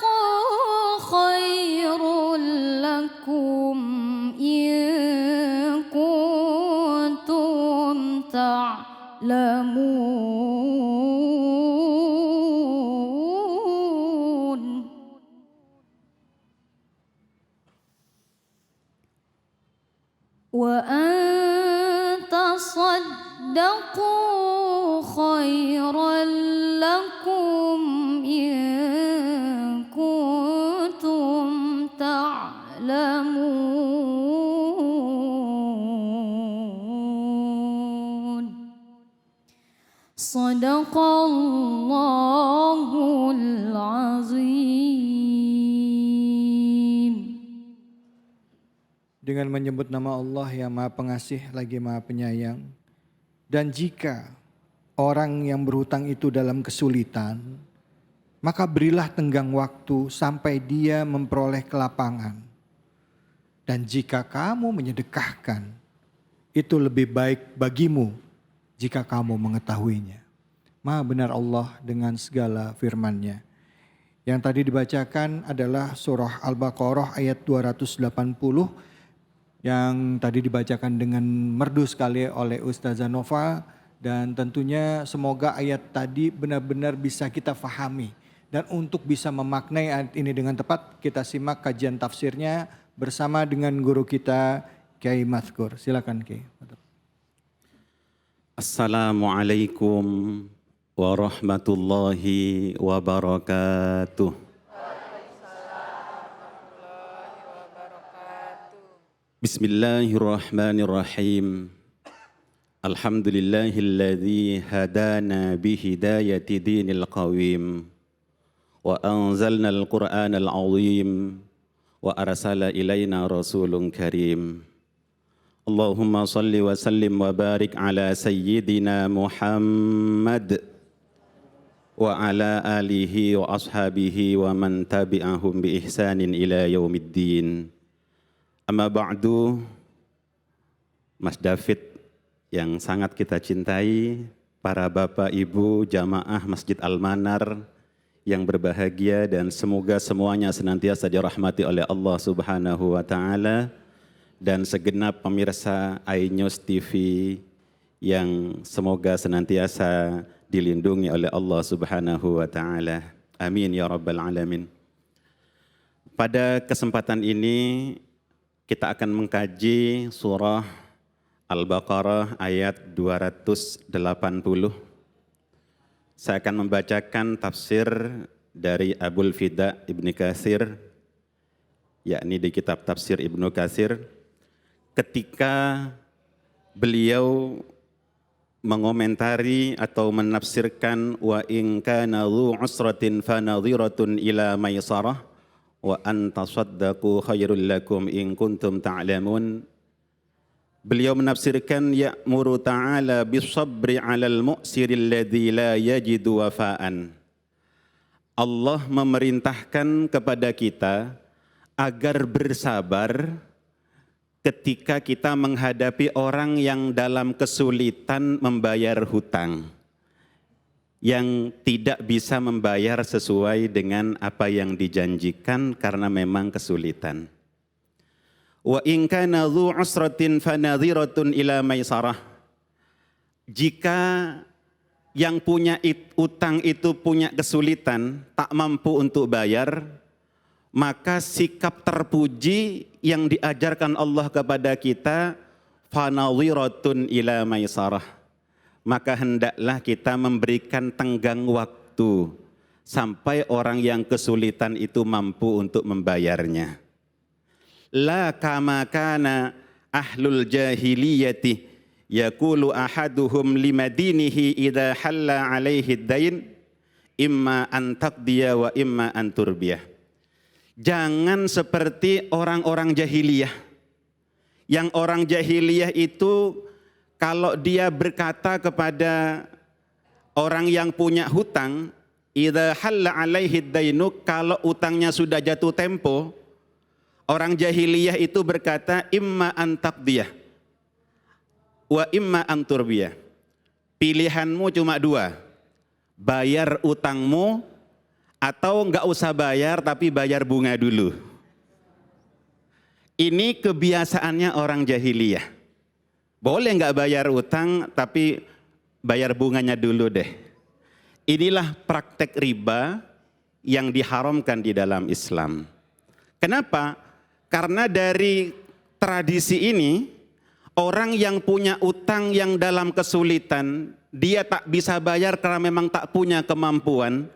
خير لكم إن كنتم تعلمون وأن تصدقوا خيرا لكم إن كنتم تعلمون صدق الله العظيم. Dengan menyebut nama Allah yang Maha Pengasih lagi Maha Penyayang. Dan jika orang yang berhutang itu dalam kesulitan, maka berilah tenggang waktu sampai dia memperoleh kelapangan. Dan jika kamu menyedekahkan, itu lebih baik bagimu jika kamu mengetahuinya. Maha benar Allah dengan segala firman-Nya. Yang tadi dibacakan adalah surah Al-Baqarah ayat 280 yang tadi dibacakan dengan merdu sekali oleh Ustazah Nova, dan tentunya semoga ayat tadi benar-benar bisa kita fahami, dan untuk bisa memaknai ayat ini dengan tepat kita simak kajian tafsirnya bersama dengan guru kita Kiai Mazkur. Silakan Kiai. Assalamualaikum warahmatullahi wabarakatuh. Bismillahirrahmanirrahim. Alhamdulillahilladzi hadana bihidayati dinil qawim wa anzalnal qur'anal azim wa arsala ilaina rasulun karim. Allahumma salli wa sallim wa barik ala sayyidina Muhammad wa ala alihi wa ashabihi wa man tabi'ahum bi ihsanin ila yaumiddin. Amma ba'du, Mas David yang sangat kita cintai, para bapak ibu jamaah Masjid Al-Manar yang berbahagia, dan semoga semuanya senantiasa dirahmati oleh Allah Subhanahu wa taala, dan segenap pemirsa iNews TV yang semoga senantiasa dilindungi oleh Allah Subhanahu wa taala. Amin ya rabbal alamin. Pada kesempatan ini kita akan mengkaji surah Al-Baqarah ayat 280. Saya akan membacakan tafsir dari Abul Fida Ibnu Katsir, yakni di kitab tafsir Ibnu Katsir, ketika beliau mengomentari atau menafsirkan wa in kana dzu usratin fanadhiratun ila maisarah wa an tasaddaqu khairul lakum in kuntum ta'lamun. Beliau menafsirkan ya'muru ta'ala bis-sabri 'alal mu'siril ladzi la yajidu wafa'an. Allah memerintahkan kepada kita agar bersabar ketika kita menghadapi orang yang dalam kesulitan membayar hutang, yang tidak bisa membayar sesuai dengan apa yang dijanjikan karena memang kesulitan. Wa in kana dzu usratin fanadhiratun ila maisarah. Jika yang punya utang itu punya kesulitan, tak mampu untuk bayar, maka sikap terpuji yang diajarkan Allah kepada kita, fanadhiratun ila maisarah. Maka hendaklah kita memberikan tenggang waktu sampai orang yang kesulitan itu mampu untuk membayarnya. La kama kana ahlul jahiliyati yaqulu ahaduhum limadinihi idza halla alaihi dain imma an taqdiya wa imma an turbiyah. Jangan seperti orang-orang jahiliyah. Yang orang jahiliyah itu kalau dia berkata kepada orang yang punya hutang, idza halla alaihi dainu, kalau utangnya sudah jatuh tempo, orang jahiliyah itu berkata imma an taqdiyah wa imma an turbiyah. Pilihanmu cuma dua, bayar utangmu atau enggak usah bayar tapi bayar bunga dulu. Ini kebiasaannya orang jahiliyah. Boleh enggak bayar utang tapi bayar bunganya dulu deh. Inilah praktek riba yang diharamkan di dalam Islam. Kenapa? Karena dari tradisi ini, orang yang punya utang yang dalam kesulitan, dia tak bisa bayar karena memang tak punya kemampuan.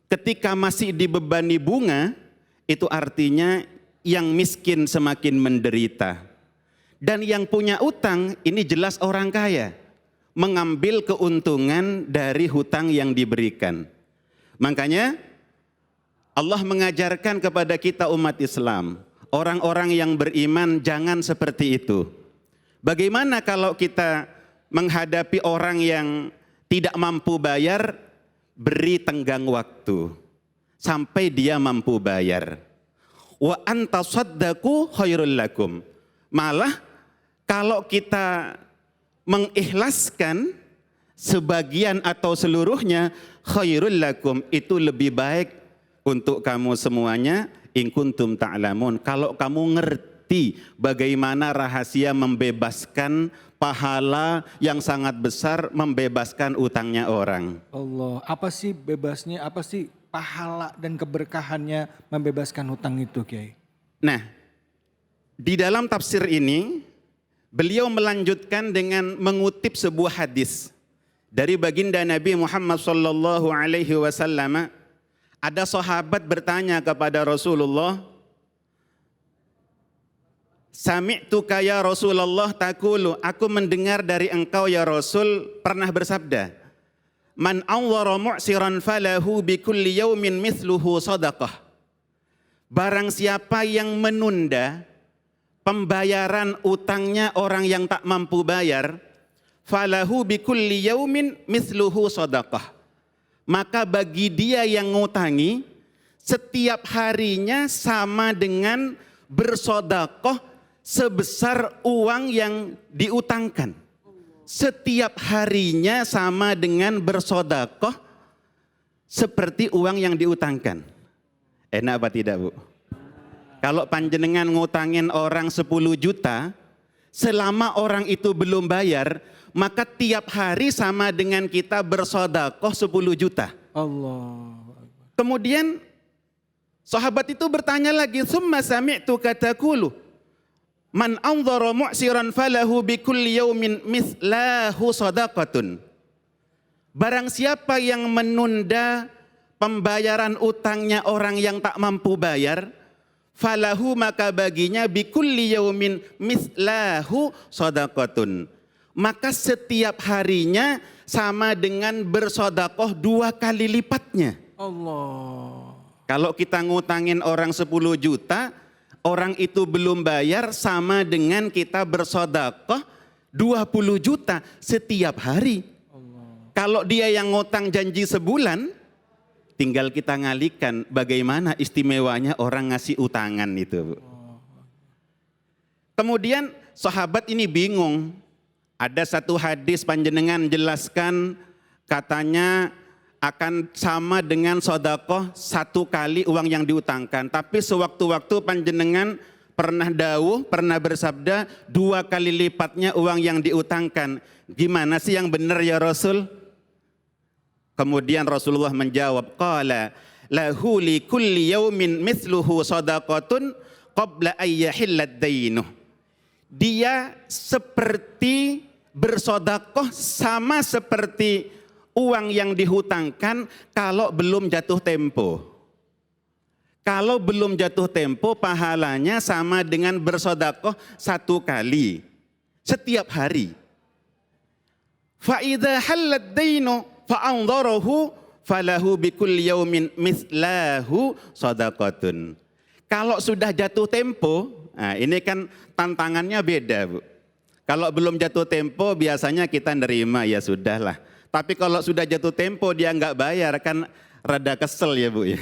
Ketika masih dibebani bunga, itu artinya yang miskin semakin menderita. Dan yang punya utang, ini jelas orang kaya, mengambil keuntungan dari hutang yang diberikan. Makanya Allah mengajarkan kepada kita umat Islam, orang-orang yang beriman jangan seperti itu. Bagaimana kalau kita menghadapi orang yang tidak mampu bayar, beri tenggang waktu sampai dia mampu bayar. Wa anta saddaqu khairul lakum. Malah kalau kita mengikhlaskan sebagian atau seluruhnya, khairul lakum, itu lebih baik untuk kamu semuanya, in kuntum ta'lamun, kalau kamu ngerti bagaimana rahasia membebaskan pahala yang sangat besar, membebaskan utangnya orang. Allah, apa sih bebasnya, apa sih pahala dan keberkahannya membebaskan hutang itu, Kiai? Nah, di dalam tafsir ini beliau melanjutkan dengan mengutip sebuah hadis dari baginda Nabi Muhammad sallallahu alaihi wasallam. Ada sahabat bertanya kepada Rasulullah, "Sami'tuka ya Rasulullah taqulu," aku mendengar dari engkau ya Rasul pernah bersabda, "Man awwara mu'siran falahu bi kulli yaumin mithluhu sadaqah." Barang siapa yang menunda pembayaran utangnya orang yang tak mampu bayar, falahu bi kulli yaumin mithluhu sadaqah. Maka bagi dia yang ngutangi, setiap harinya sama dengan bersodakoh sebesar uang yang diutangkan. setiap harinya sama dengan bersodakoh seperti uang yang diutangkan. Enak apa tidak, Bu? Kalau panjenengan ngutangin orang 10 juta, selama orang itu belum bayar, maka tiap hari sama dengan kita bersodakoh 10 juta. Allah. Kemudian sahabat itu bertanya lagi, "Tsumma sami'tu katakulu, man anzara mu'siran falahu bikulli yaumin mithlahu shadaqatun." Barang siapa yang menunda pembayaran utangnya orang yang tak mampu bayar, falahu maka baginya bikulli yaumin mithlahu shadaqatun. Maka setiap harinya sama dengan bersodakoh 2 kali lipatnya. Allah. Kalau kita ngutangin orang 10 juta, orang itu belum bayar sama dengan kita bersodakoh 20 juta setiap hari. Kalau dia yang ngutang janji sebulan, tinggal kita ngalikan bagaimana istimewanya orang ngasih utangan itu. Kemudian sahabat ini bingung. Ada satu hadis panjenengan jelaskan, katanya akan sama dengan sodakoh 1 kali uang yang diutangkan. Tapi sewaktu-waktu panjenengan pernah dawuh, pernah bersabda 2 kali lipatnya uang yang diutangkan. Gimana sih yang benar ya Rasul? Kemudian Rasulullah menjawab, qala lahu li kulli yaumin mithluhu sadaqatun qabla ayyahillad dainuh. Dia seperti bersodakoh sama seperti uang yang dihutangkan kalau belum jatuh tempo. Kalau belum jatuh tempo, pahalanya sama dengan bersodakoh 1 kali setiap hari. Fa idza halad dainu fa anzarahu falahu bikulli yaumin mithlahu shadaqatun. Kalau sudah jatuh tempo, nah ini kan tantangannya beda, Bu. Kalau belum jatuh tempo biasanya kita nerima, ya sudahlah. Tapi kalau sudah jatuh tempo dia nggak bayar kan rada kesel ya Bu ya.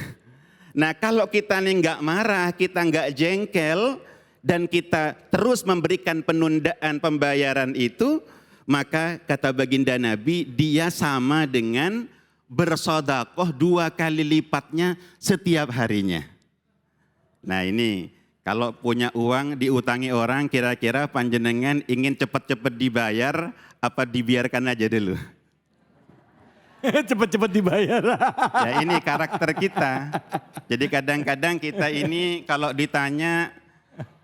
Nah kalau kita nih nggak marah, kita nggak jengkel dan kita terus memberikan penundaan pembayaran itu, maka kata baginda Nabi dia sama dengan bersodakoh 2 kali lipatnya setiap harinya. Nah ini kalau punya uang diutangi orang, kira-kira panjenengan ingin cepat-cepat dibayar apa dibiarkan aja dulu? Cepet-cepet dibayar. Ya ini karakter kita. Jadi kadang-kadang kita ini kalau ditanya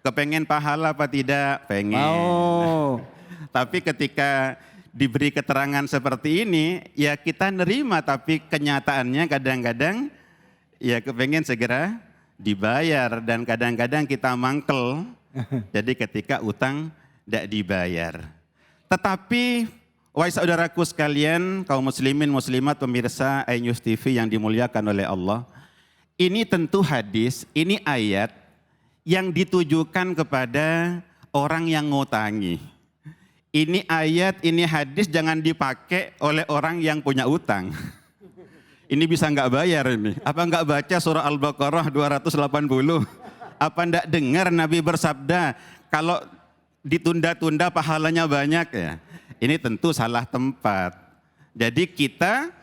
kepengen pahala apa tidak? Pengen. Oh. Tapi ketika diberi keterangan seperti ini, ya kita nerima. Tapi kenyataannya kadang-kadang ya kepengen segera dibayar. Dan kadang-kadang kita mangkel. Jadi ketika utang tidak dibayar. Tetapi wahai saudaraku sekalian, kaum muslimin muslimat pemirsa iNews TV yang dimuliakan oleh Allah, ini tentu hadis, ini ayat yang ditujukan kepada orang yang ngutangi. Ini ayat, ini hadis jangan dipakai oleh orang yang punya utang. Ini bisa nggak bayar ini. Apa nggak baca surah Al-Baqarah 280? Apa nggak dengar Nabi bersabda kalau ditunda-tunda pahalanya banyak ya? Ini tentu salah tempat. Jadi kita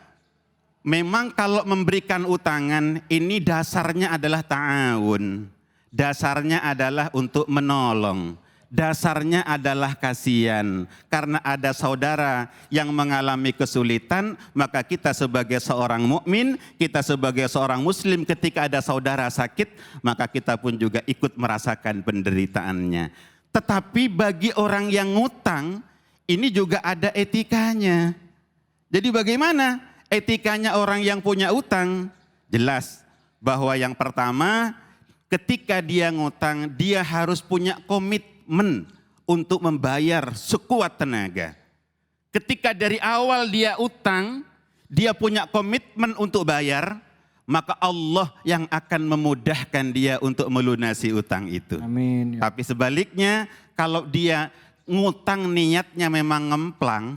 memang kalau memberikan utangan ini dasarnya adalah ta'awun. Dasarnya adalah untuk menolong. Dasarnya adalah kasihan. Karena ada saudara yang mengalami kesulitan, maka kita sebagai seorang mukmin, kita sebagai seorang muslim ketika ada saudara sakit, maka kita pun juga ikut merasakan penderitaannya. Tetapi bagi orang yang ngutang, ini juga ada etikanya. Jadi bagaimana etikanya orang yang punya utang? Jelas bahwa yang pertama ketika dia ngutang dia harus punya komitmen untuk membayar sekuat tenaga. Ketika dari awal dia utang, dia punya komitmen untuk bayar, maka Allah yang akan memudahkan dia untuk melunasi utang itu. Amin. Tapi sebaliknya kalau dia ngutang niatnya memang ngemplang,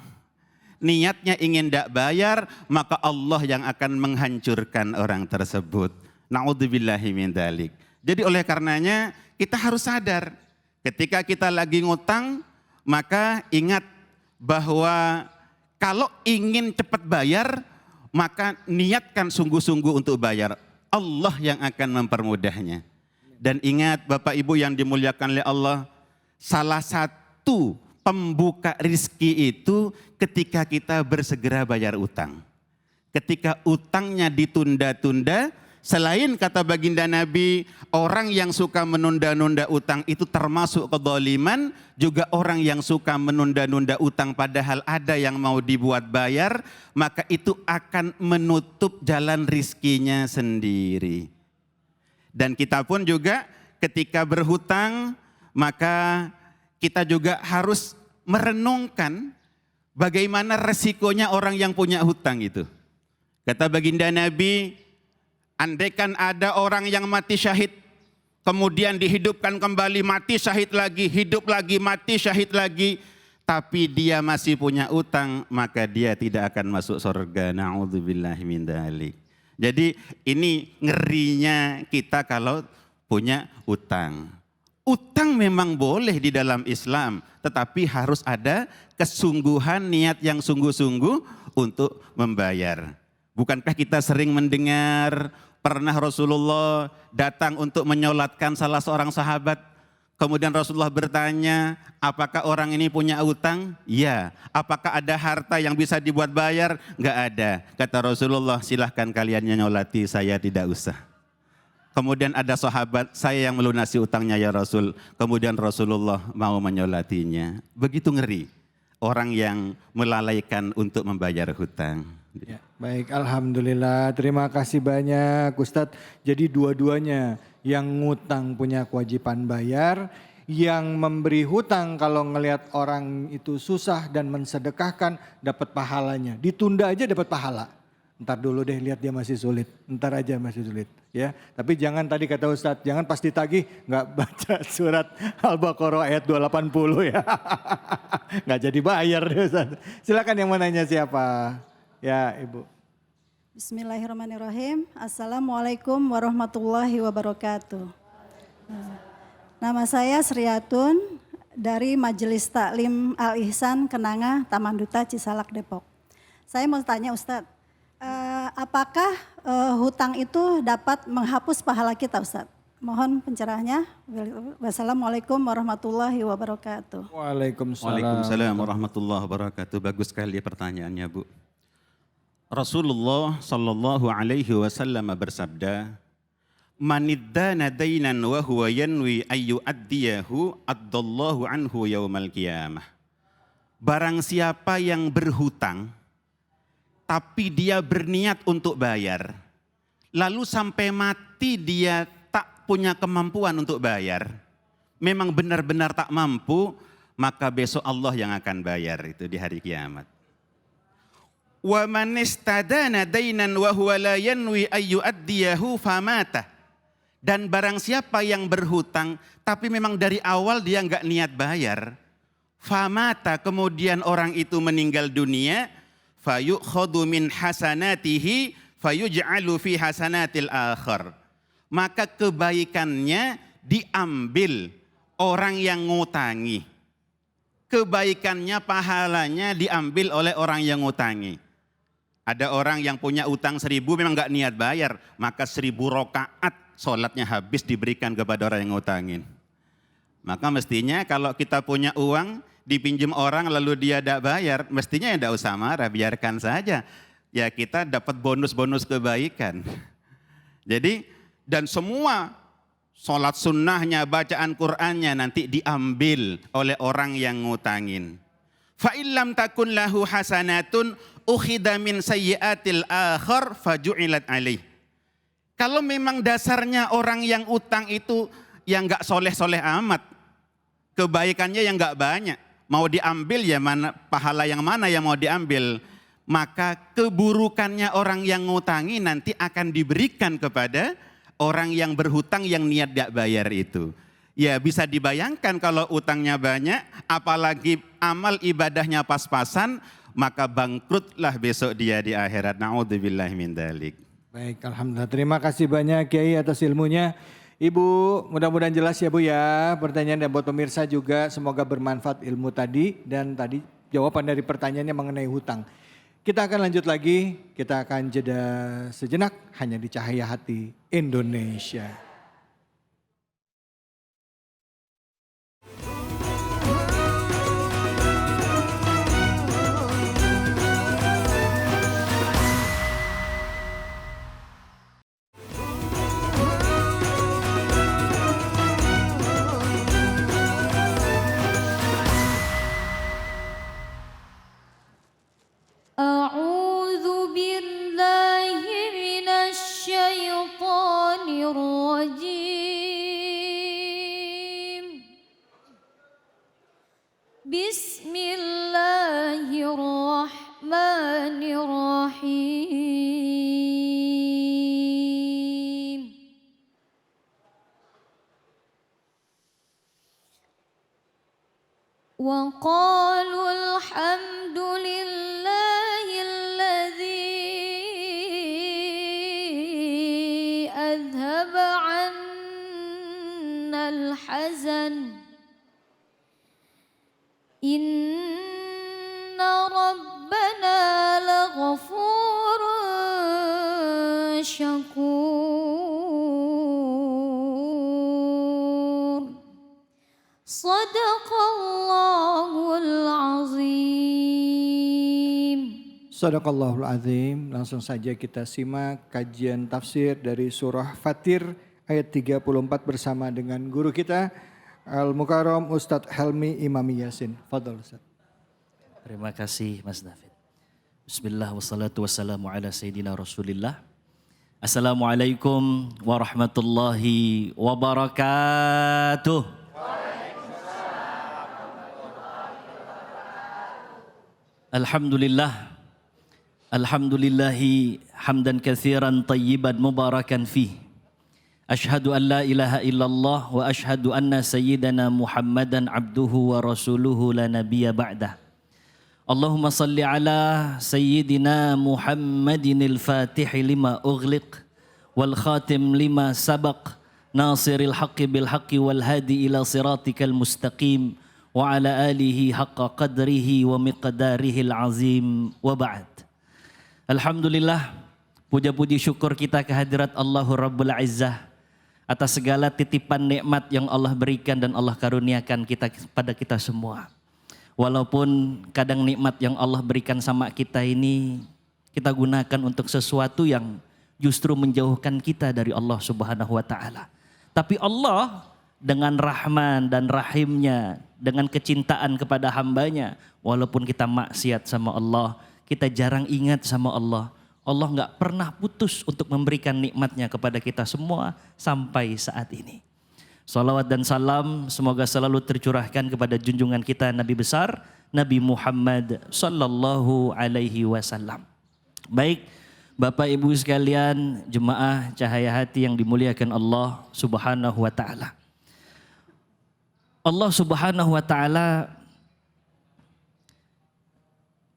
niatnya ingin tidak bayar, maka Allah yang akan menghancurkan orang tersebut. Na'udzubillahi min dzalik. Jadi oleh karenanya kita harus sadar ketika kita lagi ngutang, maka ingat bahwa kalau ingin cepat bayar, maka niatkan sungguh-sungguh untuk bayar. Allah yang akan mempermudahnya. Dan ingat Bapak Ibu yang dimuliakan oleh Allah, salah satu pembuka rizki itu ketika kita bersegera bayar utang. Ketika utangnya ditunda-tunda, selain kata baginda Nabi, orang yang suka menunda-nunda utang itu termasuk kezaliman, juga orang yang suka menunda-nunda utang padahal ada yang mau dibuat bayar, maka itu akan menutup jalan rizkinya sendiri. Dan kita pun juga ketika berhutang, maka kita juga harus merenungkan bagaimana resikonya orang yang punya hutang itu. Kata baginda Nabi, andaikan ada orang yang mati syahid, kemudian dihidupkan kembali, mati syahid lagi, hidup lagi, mati syahid lagi, tapi dia masih punya utang, maka dia tidak akan masuk surga. Na'udzubillahi min dzalik. Jadi ini ngerinya kita kalau punya utang. Utang memang boleh di dalam Islam, tetapi harus ada kesungguhan, niat yang sungguh-sungguh untuk membayar. Bukankah kita sering mendengar pernah Rasulullah datang untuk menyolatkan salah seorang sahabat. Kemudian Rasulullah bertanya, apakah orang ini punya utang? Ya. Apakah ada harta yang bisa dibuat bayar? Enggak ada. Kata Rasulullah, silahkan kalian menyolati, saya tidak usah. Kemudian ada sahabat, saya yang melunasi utangnya ya Rasul. Kemudian Rasulullah mau menyolatinya. Begitu ngeri orang yang melalaikan untuk membayar hutang. Ya, baik, alhamdulillah. Terima kasih banyak Ustadz. Jadi dua-duanya, yang ngutang punya kewajiban bayar, yang memberi hutang kalau ngelihat orang itu susah dan mensedekahkan dapat pahalanya. Ditunda aja dapat pahala. Ntar dulu deh, lihat dia masih sulit. Ntar aja masih sulit. Ya, tapi jangan tadi kata Ustadz, jangan pas ditagih nggak baca surat Al-Baqarah ayat 280 ya. Nggak jadi bayar deh Ustadz. Silakan yang mau nanya siapa? Ya Ibu. Bismillahirrahmanirrahim. Assalamualaikum warahmatullahi wabarakatuh. Nama saya Sriatun dari Majelis Taklim Al-Ihsan Kenanga, Taman Duta, Cisalak, Depok. Saya mau tanya Ustadz, apakah hutang itu dapat menghapus pahala kita Ustadz? Mohon pencerahannya. Wassalamualaikum warahmatullahi wabarakatuh. Waalaikumsalam warahmatullahi wabarakatuh. Bagus sekali pertanyaannya Bu. Rasulullah sallallahu alaihi wasallam bersabda, "Maniddana dainan wa huwa yanwi ayyu addiyahu addallahu anhu yaumal qiyamah." Barang siapa yang berhutang tapi dia berniat untuk bayar, lalu sampai mati dia tak punya kemampuan untuk bayar, memang benar-benar tak mampu, maka besok Allah yang akan bayar itu di hari kiamat. Wa man istadana dainan wa huwa la yanwi ay yu'addiyahu famata. Dan barang siapa yang berhutang tapi memang dari awal dia enggak niat bayar, famata, kemudian orang itu meninggal dunia, fayukhadhu min hasanatihi fayuj'alu fi hasanatil akhar. Maka kebaikannya diambil orang yang ngutangi. Kebaikannya, pahalanya diambil oleh orang yang ngutangi. Ada orang yang punya utang 1.000 memang nggak niat bayar, maka 1.000 rakaat sholatnya habis diberikan kepada orang yang ngutangin. Maka mestinya kalau kita punya uang dipinjam orang lalu dia tidak bayar, mestinya ya tidak usah marah, biarkan saja. Ya kita dapat bonus-bonus kebaikan. Jadi dan semua sholat sunnahnya, bacaan Qur'annya nanti diambil oleh orang yang ngutangin. Fa illam takun lahu hasanatun ukhida min sayyiatil akhar faju'ilat alaih. Kalau memang dasarnya orang yang utang itu yang enggak soleh-soleh amat, kebaikannya yang enggak banyak, mau diambil ya mana, pahala yang mana yang mau diambil, maka keburukannya orang yang ngutangi nanti akan diberikan kepada orang yang berhutang yang niat enggak bayar itu. Ya bisa dibayangkan kalau utangnya banyak, apalagi amal ibadahnya pas-pasan, maka bangkrutlah besok dia di akhirat. Na'udzubillahi min dzalik. Baik, alhamdulillah. Terima kasih banyak Kiai atas ilmunya. Ibu, mudah-mudahan jelas ya Bu ya. Pertanyaan dan buat pemirsa juga semoga bermanfaat ilmu tadi. Dan tadi jawaban dari pertanyaannya mengenai hutang. Kita akan lanjut lagi, kita akan jeda sejenak hanya di Cahaya Hati Indonesia. أعوذ بالله من الشيطان الرجيم بسم الله الرحمن الرحيم وقالوا الحمد لله الذي أذهب عنا الحزن إن ربنا لغفور شكور صدق الله العظيم. Sadaqallahul Azim. Langsung saja kita simak kajian tafsir dari surah Fatir ayat 34 bersama dengan guru kita Al-Mukarram Ustadz Helmi Imami Yasin. Fadhal Ustadz. Terima kasih Mas David. Bismillah wassalatu wassalamu ala sayyidina Rasulillah. Assalamualaikum warahmatullahi wabarakatuh. Alhamdulillah. Alhamdulillahi hamdan katsiran tayyiban mubarakan fih. Ashhadu an la ilaha illallah wa ashhadu anna sayyidana Muhammadan abduhu wa rasuluhu la nabiyya ba'dah. Allahumma salli ala sayyidina Muhammadin al-Fatih lima ughliq wal khatim lima sabaq nasiril haqqi bil haqqi wal hadi ila siratikal mustaqim wa ala alihi haqqa qadrihi wa miqdarihil azim wa ba'd. Alhamdulillah, puja-puji syukur kita kehadirat Allahur Rabbul Izzah atas segala titipan nikmat yang Allah berikan dan Allah karuniakan kita pada kita semua. Walaupun kadang nikmat yang Allah berikan sama kita ini kita gunakan untuk sesuatu yang justru menjauhkan kita dari Allah Subhanahu wa taala. Tapi Allah dengan Rahman dan Rahimnya, dengan kecintaan kepada hambanya, walaupun kita maksiat sama Allah, kita jarang ingat sama Allah. Allah nggak pernah putus untuk memberikan nikmatnya kepada kita semua sampai saat ini. Salawat dan salam semoga selalu tercurahkan kepada junjungan kita Nabi besar, Nabi Muhammad sallallahu alaihi wasallam. Baik, Bapak Ibu sekalian, jemaah Cahaya Hati yang dimuliakan Allah Subhanahu wa taala. Allah Subhanahu wa taala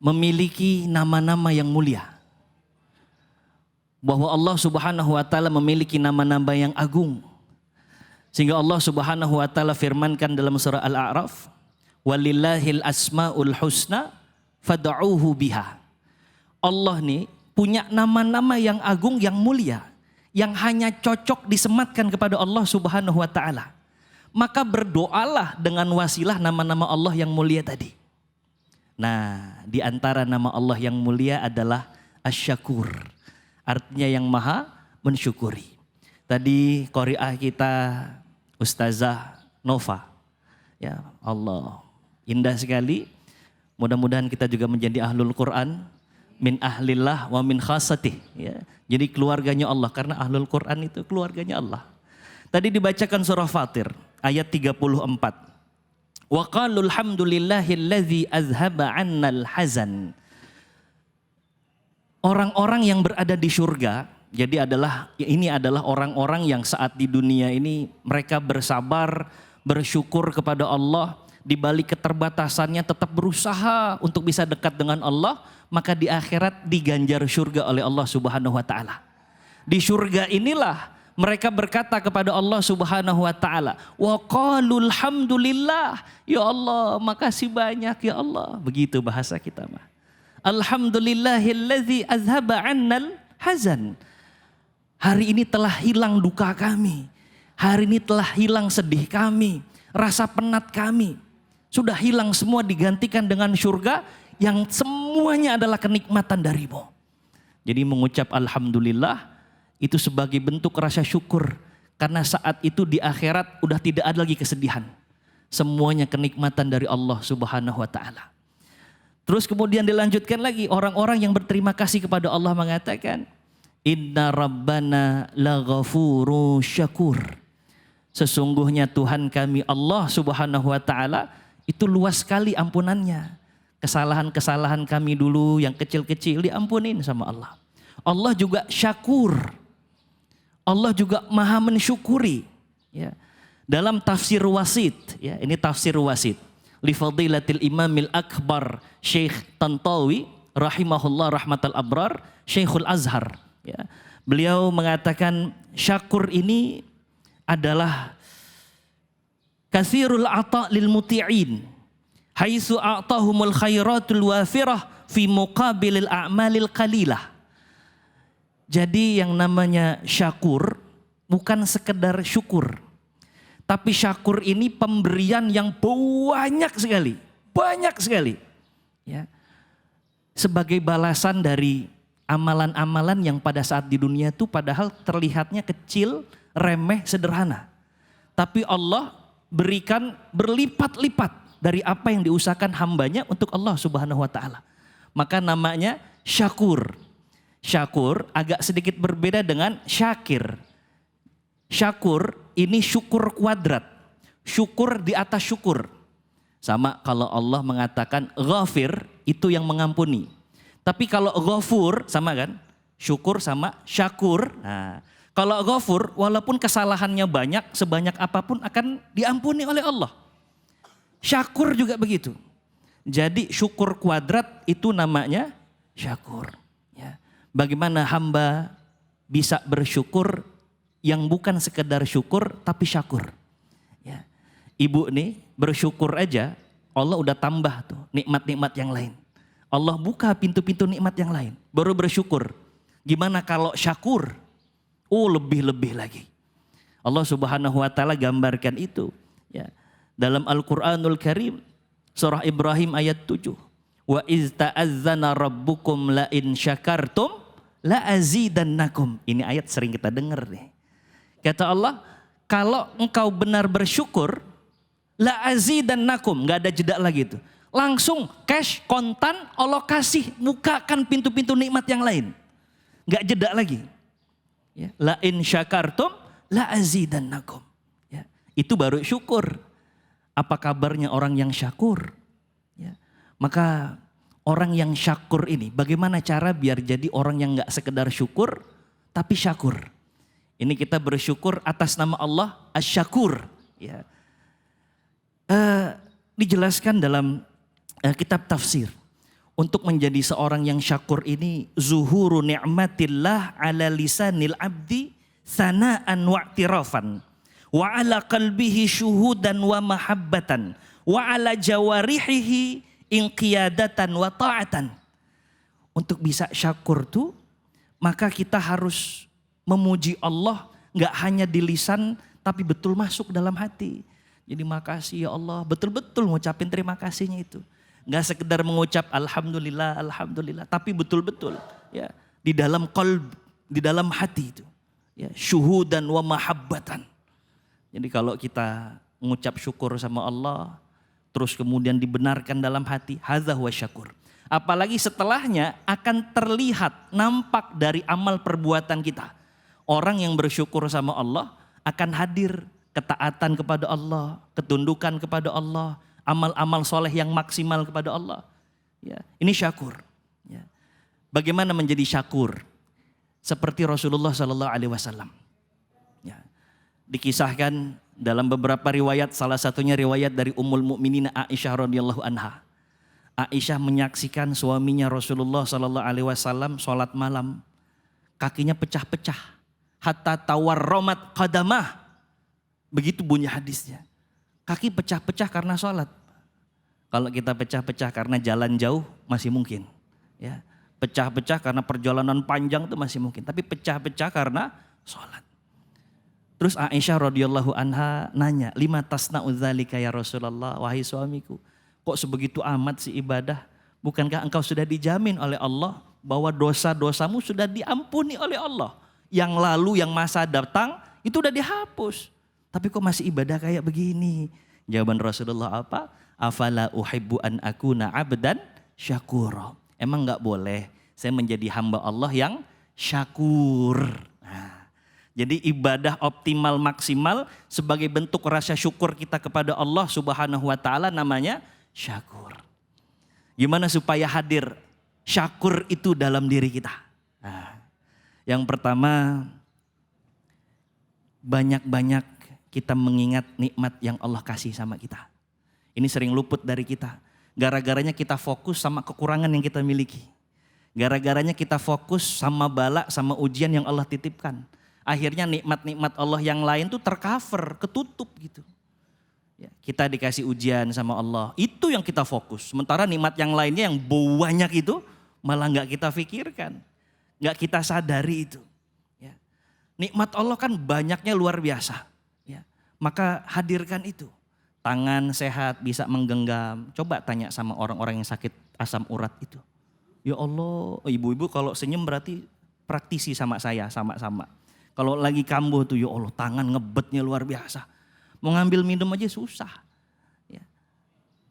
memiliki nama-nama yang mulia. Bahwa Allah Subhanahu wa taala memiliki nama-nama yang agung. Sehingga Allah Subhanahu wa taala firmankan dalam surah Al-A'raf, "Walillahil asmaul husna fad'uuhu biha." Allah nih punya nama-nama yang agung yang mulia yang hanya cocok disematkan kepada Allah Subhanahu wa taala. Maka berdoalah dengan wasilah nama-nama Allah yang mulia tadi. Nah, di antara nama Allah yang mulia adalah Asy-Syakur. Artinya yang maha mensyukuri. Tadi qari'ah kita Ustazah Nova. Ya Allah, indah sekali. Mudah-mudahan kita juga menjadi ahlul Quran. Min ahlillah wa min khasatih. Ya. Jadi keluarganya Allah, karena ahlul Quran itu keluarganya Allah. Tadi dibacakan surah Fatir ayat 34. Wa qalul hamdulillahilladzi azhaba 'annal hazan. Orang-orang yang berada di surga, jadi ini adalah orang-orang yang saat di dunia ini mereka bersabar, bersyukur kepada Allah, di balik keterbatasannya tetap berusaha untuk bisa dekat dengan Allah, maka di akhirat diganjar surga oleh Allah Subhanahu wa taala. Di surga inilah Mereka berkata kepada Allah Subhanahu wa taala, wa qalul hamdulillah, ya Allah, makasih banyak ya Allah. Begitu bahasa kita mah. Alhamdulillahillazi azhaba 'annal hazan. Hari ini telah hilang duka kami. Hari ini telah hilang sedih kami, rasa penat kami. Sudah hilang semua, digantikan dengan surga yang semuanya adalah kenikmatan darimu. Jadi mengucap alhamdulillah itu sebagai bentuk rasa syukur. Karena saat itu di akhirat udah tidak ada lagi kesedihan. Semuanya kenikmatan dari Allah Subhanahu wa ta'ala. Terus kemudian dilanjutkan lagi, orang-orang yang berterima kasih kepada Allah mengatakan, Inna Rabbana laghafuru syakur. Sesungguhnya Tuhan kami Allah Subhanahu wa ta'ala itu luas sekali ampunannya. Kesalahan-kesalahan kami dulu yang kecil-kecil diampunin sama Allah. Allah juga syakur. Allah juga maha mensyukuri. Ya. Dalam tafsir wasit, ya, ini tafsir wasit. Li fadilatil imamil akbar Syekh Tantawi rahimahullah rahmatal abrar Syekhul Azhar. Ya. Beliau mengatakan syakur ini adalah katsirul ata' lil muti'in haitsu a'tahumul khairatul wafirah fi muqabilil a'malil qalilah. Jadi yang namanya syakur bukan sekedar syukur. Tapi syakur ini pemberian yang banyak sekali. Banyak sekali. Ya. Sebagai balasan dari amalan-amalan yang pada saat di dunia itu padahal terlihatnya kecil, remeh, sederhana. Tapi Allah berikan berlipat-lipat dari apa yang diusahakan hambanya untuk Allah Subhanahu wa ta'ala. Maka namanya syakur. Syakur agak sedikit berbeda dengan syakir. Syakur ini syukur kuadrat. Syukur di atas syukur. Sama kalau Allah mengatakan ghafir itu yang mengampuni. Tapi kalau ghafur sama kan? Syukur sama syakur. Nah, kalau ghafur walaupun kesalahannya banyak, sebanyak apapun akan diampuni oleh Allah. Syakur juga begitu. Jadi syukur kuadrat itu namanya syakur. Ya. Bagaimana hamba bisa bersyukur yang bukan sekedar syukur tapi syakur. Ya. Ibu nih bersyukur aja Allah udah tambah tuh nikmat-nikmat yang lain. Allah buka pintu-pintu nikmat yang lain. Baru bersyukur. Gimana kalau syakur? Oh lebih-lebih lagi. Allah Subhanahu wa ta'ala gambarkan itu. Ya. Dalam Al-Quranul Karim surah Ibrahim ayat 7. Wa iz ta'azzana rabbukum la in syakartum la azidannakum. Ini ayat sering kita dengar nih. Kata Allah, kalau engkau benar bersyukur, la azidannakum, enggak ada jeda lagi itu. Langsung cash, kontan, Allah kasih, bukakan pintu-pintu nikmat yang lain. Enggak jeda lagi. Ya, la in syakartum la azidannakum. Ya, itu baru syukur. Apa kabarnya orang yang syakur? Ya, maka orang yang syakur ini, bagaimana cara biar jadi orang yang gak sekedar syukur, tapi syakur. Ini kita bersyukur atas nama Allah, Asy-Syakur. Ya. Dijelaskan dalam kitab tafsir. Untuk menjadi seorang yang syakur ini, zuhuru ni'matillah ala lisanil abdi, sana'an wa'tirafan. Wa ala qalbihi syuhudan wa mahabbatan. Wa ala jawarihihi inqiyadatan wa ta'atan. Untuk bisa syakur tuh maka kita harus memuji Allah enggak hanya di lisan tapi betul masuk dalam hati. Jadi makasih ya Allah, betul-betul ngucapin terima kasihnya itu. Enggak sekedar mengucap alhamdulillah, alhamdulillah, tapi betul-betul ya di dalam qalb, di dalam hati itu. Ya, syuhudan wa mahabbatan. Jadi kalau kita mengucap syukur sama Allah terus kemudian dibenarkan dalam hati, hadza huwa syakur. Apalagi setelahnya akan terlihat, nampak dari amal perbuatan kita. Orang yang bersyukur sama Allah akan hadir ketaatan kepada Allah, ketundukan kepada Allah, amal-amal soleh yang maksimal kepada Allah. Ya, ini syakur. Ya. Bagaimana menjadi syakur? Seperti Rasulullah SAW. Ya. Dikisahkan dalam beberapa riwayat, salah satunya riwayat dari Ummul Mukminin Aisyah radhiyallahu anha. Aisyah menyaksikan suaminya Rasulullah SAW sholat malam, kakinya pecah-pecah, hatta tawarromat qadamah. Begitu bunyi hadisnya. Kaki pecah-pecah karena sholat. Kalau kita pecah-pecah karena jalan jauh masih mungkin. Ya, pecah-pecah karena perjalanan panjang itu masih mungkin. Tapi pecah-pecah karena sholat. Terus Aisyah radhiyallahu anha nanya, lima tasna'u dzalika ya Rasulullah, wahai suamiku. Kok sebegitu amat sih ibadah? Bukankah engkau sudah dijamin oleh Allah bahwa dosa-dosamu sudah diampuni oleh Allah? Yang lalu, yang masa datang itu udah dihapus. Tapi kok masih ibadah kayak begini? Jawaban Rasulullah apa? Afala uhibbu an akuna abdan syakura. Emang gak boleh saya menjadi hamba Allah yang syakur. Nah, jadi ibadah optimal maksimal sebagai bentuk rasa syukur kita kepada Allah Subhanahu wa taala namanya syakur. Gimana supaya hadir syakur itu dalam diri kita? Nah, yang pertama, banyak-banyak kita mengingat nikmat yang Allah kasih sama kita. Ini sering luput dari kita. Gara-garanya kita fokus sama kekurangan yang kita miliki. Gara-garanya kita fokus sama bala, sama ujian yang Allah titipkan. Akhirnya nikmat-nikmat Allah yang lain tuh tercover, ketutup gitu. Ya, kita dikasih ujian sama Allah, itu yang kita fokus. Sementara nikmat yang lainnya yang banyak itu malah gak kita pikirkan. Gak kita sadari itu. Ya. Nikmat Allah kan banyaknya luar biasa. Ya. Maka hadirkan itu. Tangan sehat bisa menggenggam. Coba tanya sama orang-orang yang sakit asam urat itu. Ya Allah, ibu-ibu kalau senyum berarti praktisi sama saya, sama-sama. Kalau lagi kambuh tuh ya Allah tangan ngebetnya luar biasa. Mau ngambil minum aja susah. Ya.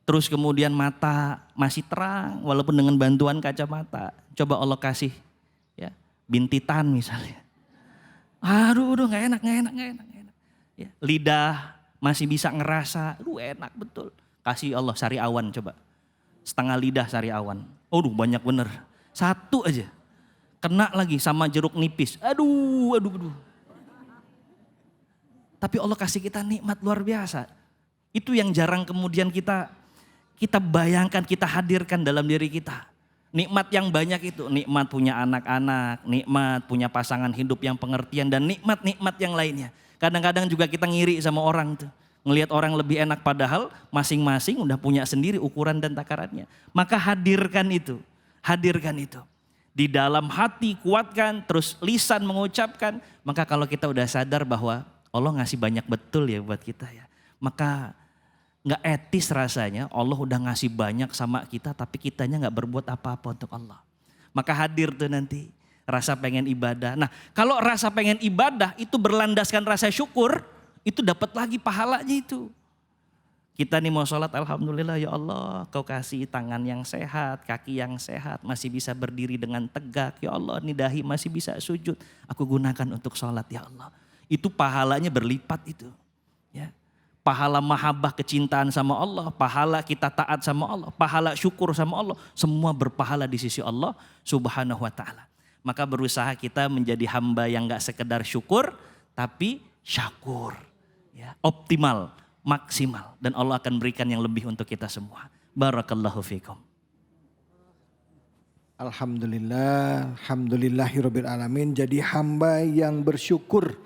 Terus kemudian mata masih terang walaupun dengan bantuan kacamata. Coba Allah kasih ya, bintitan misalnya. Aduh gak enak. Ya. Lidah masih bisa ngerasa, enak betul. Kasih Allah sari awan coba. Setengah lidah sari awan. Banyak bener. Satu aja. Kena lagi sama jeruk nipis. Aduh. Tapi Allah kasih kita nikmat luar biasa. Itu yang jarang kemudian kita bayangkan, kita hadirkan dalam diri kita. Nikmat yang banyak itu. Nikmat punya anak-anak, nikmat punya pasangan hidup yang pengertian, dan nikmat-nikmat yang lainnya. Kadang-kadang juga kita ngiri sama orang tuh. Ngelihat orang lebih enak padahal masing-masing udah punya sendiri ukuran dan takarannya. Maka hadirkan itu. Di dalam hati kuatkan, terus lisan mengucapkan. Maka kalau kita udah sadar bahwa Allah ngasih banyak betul ya buat kita ya. Maka gak etis rasanya Allah udah ngasih banyak sama kita tapi kitanya gak berbuat apa-apa untuk Allah. Maka hadir tuh nanti rasa pengen ibadah. Nah kalau rasa pengen ibadah itu berlandaskan rasa syukur, itu dapat lagi pahalanya itu. Kita nih mau sholat, alhamdulillah ya Allah, kau kasih tangan yang sehat, kaki yang sehat, masih bisa berdiri dengan tegak. Ya Allah, ini dahi masih bisa sujud, aku gunakan untuk sholat ya Allah. Itu pahalanya berlipat itu. Ya. Pahala mahabbah kecintaan sama Allah, pahala kita taat sama Allah, pahala syukur sama Allah, semua berpahala di sisi Allah Subhanahu wa taala. Maka berusaha kita menjadi hamba yang gak sekedar syukur, tapi syakur. Ya, optimal, maksimal. Dan Allah akan berikan yang lebih untuk kita semua. Barakallahu fikum. Alhamdulillahirabbil alamin. Jadi hamba yang bersyukur.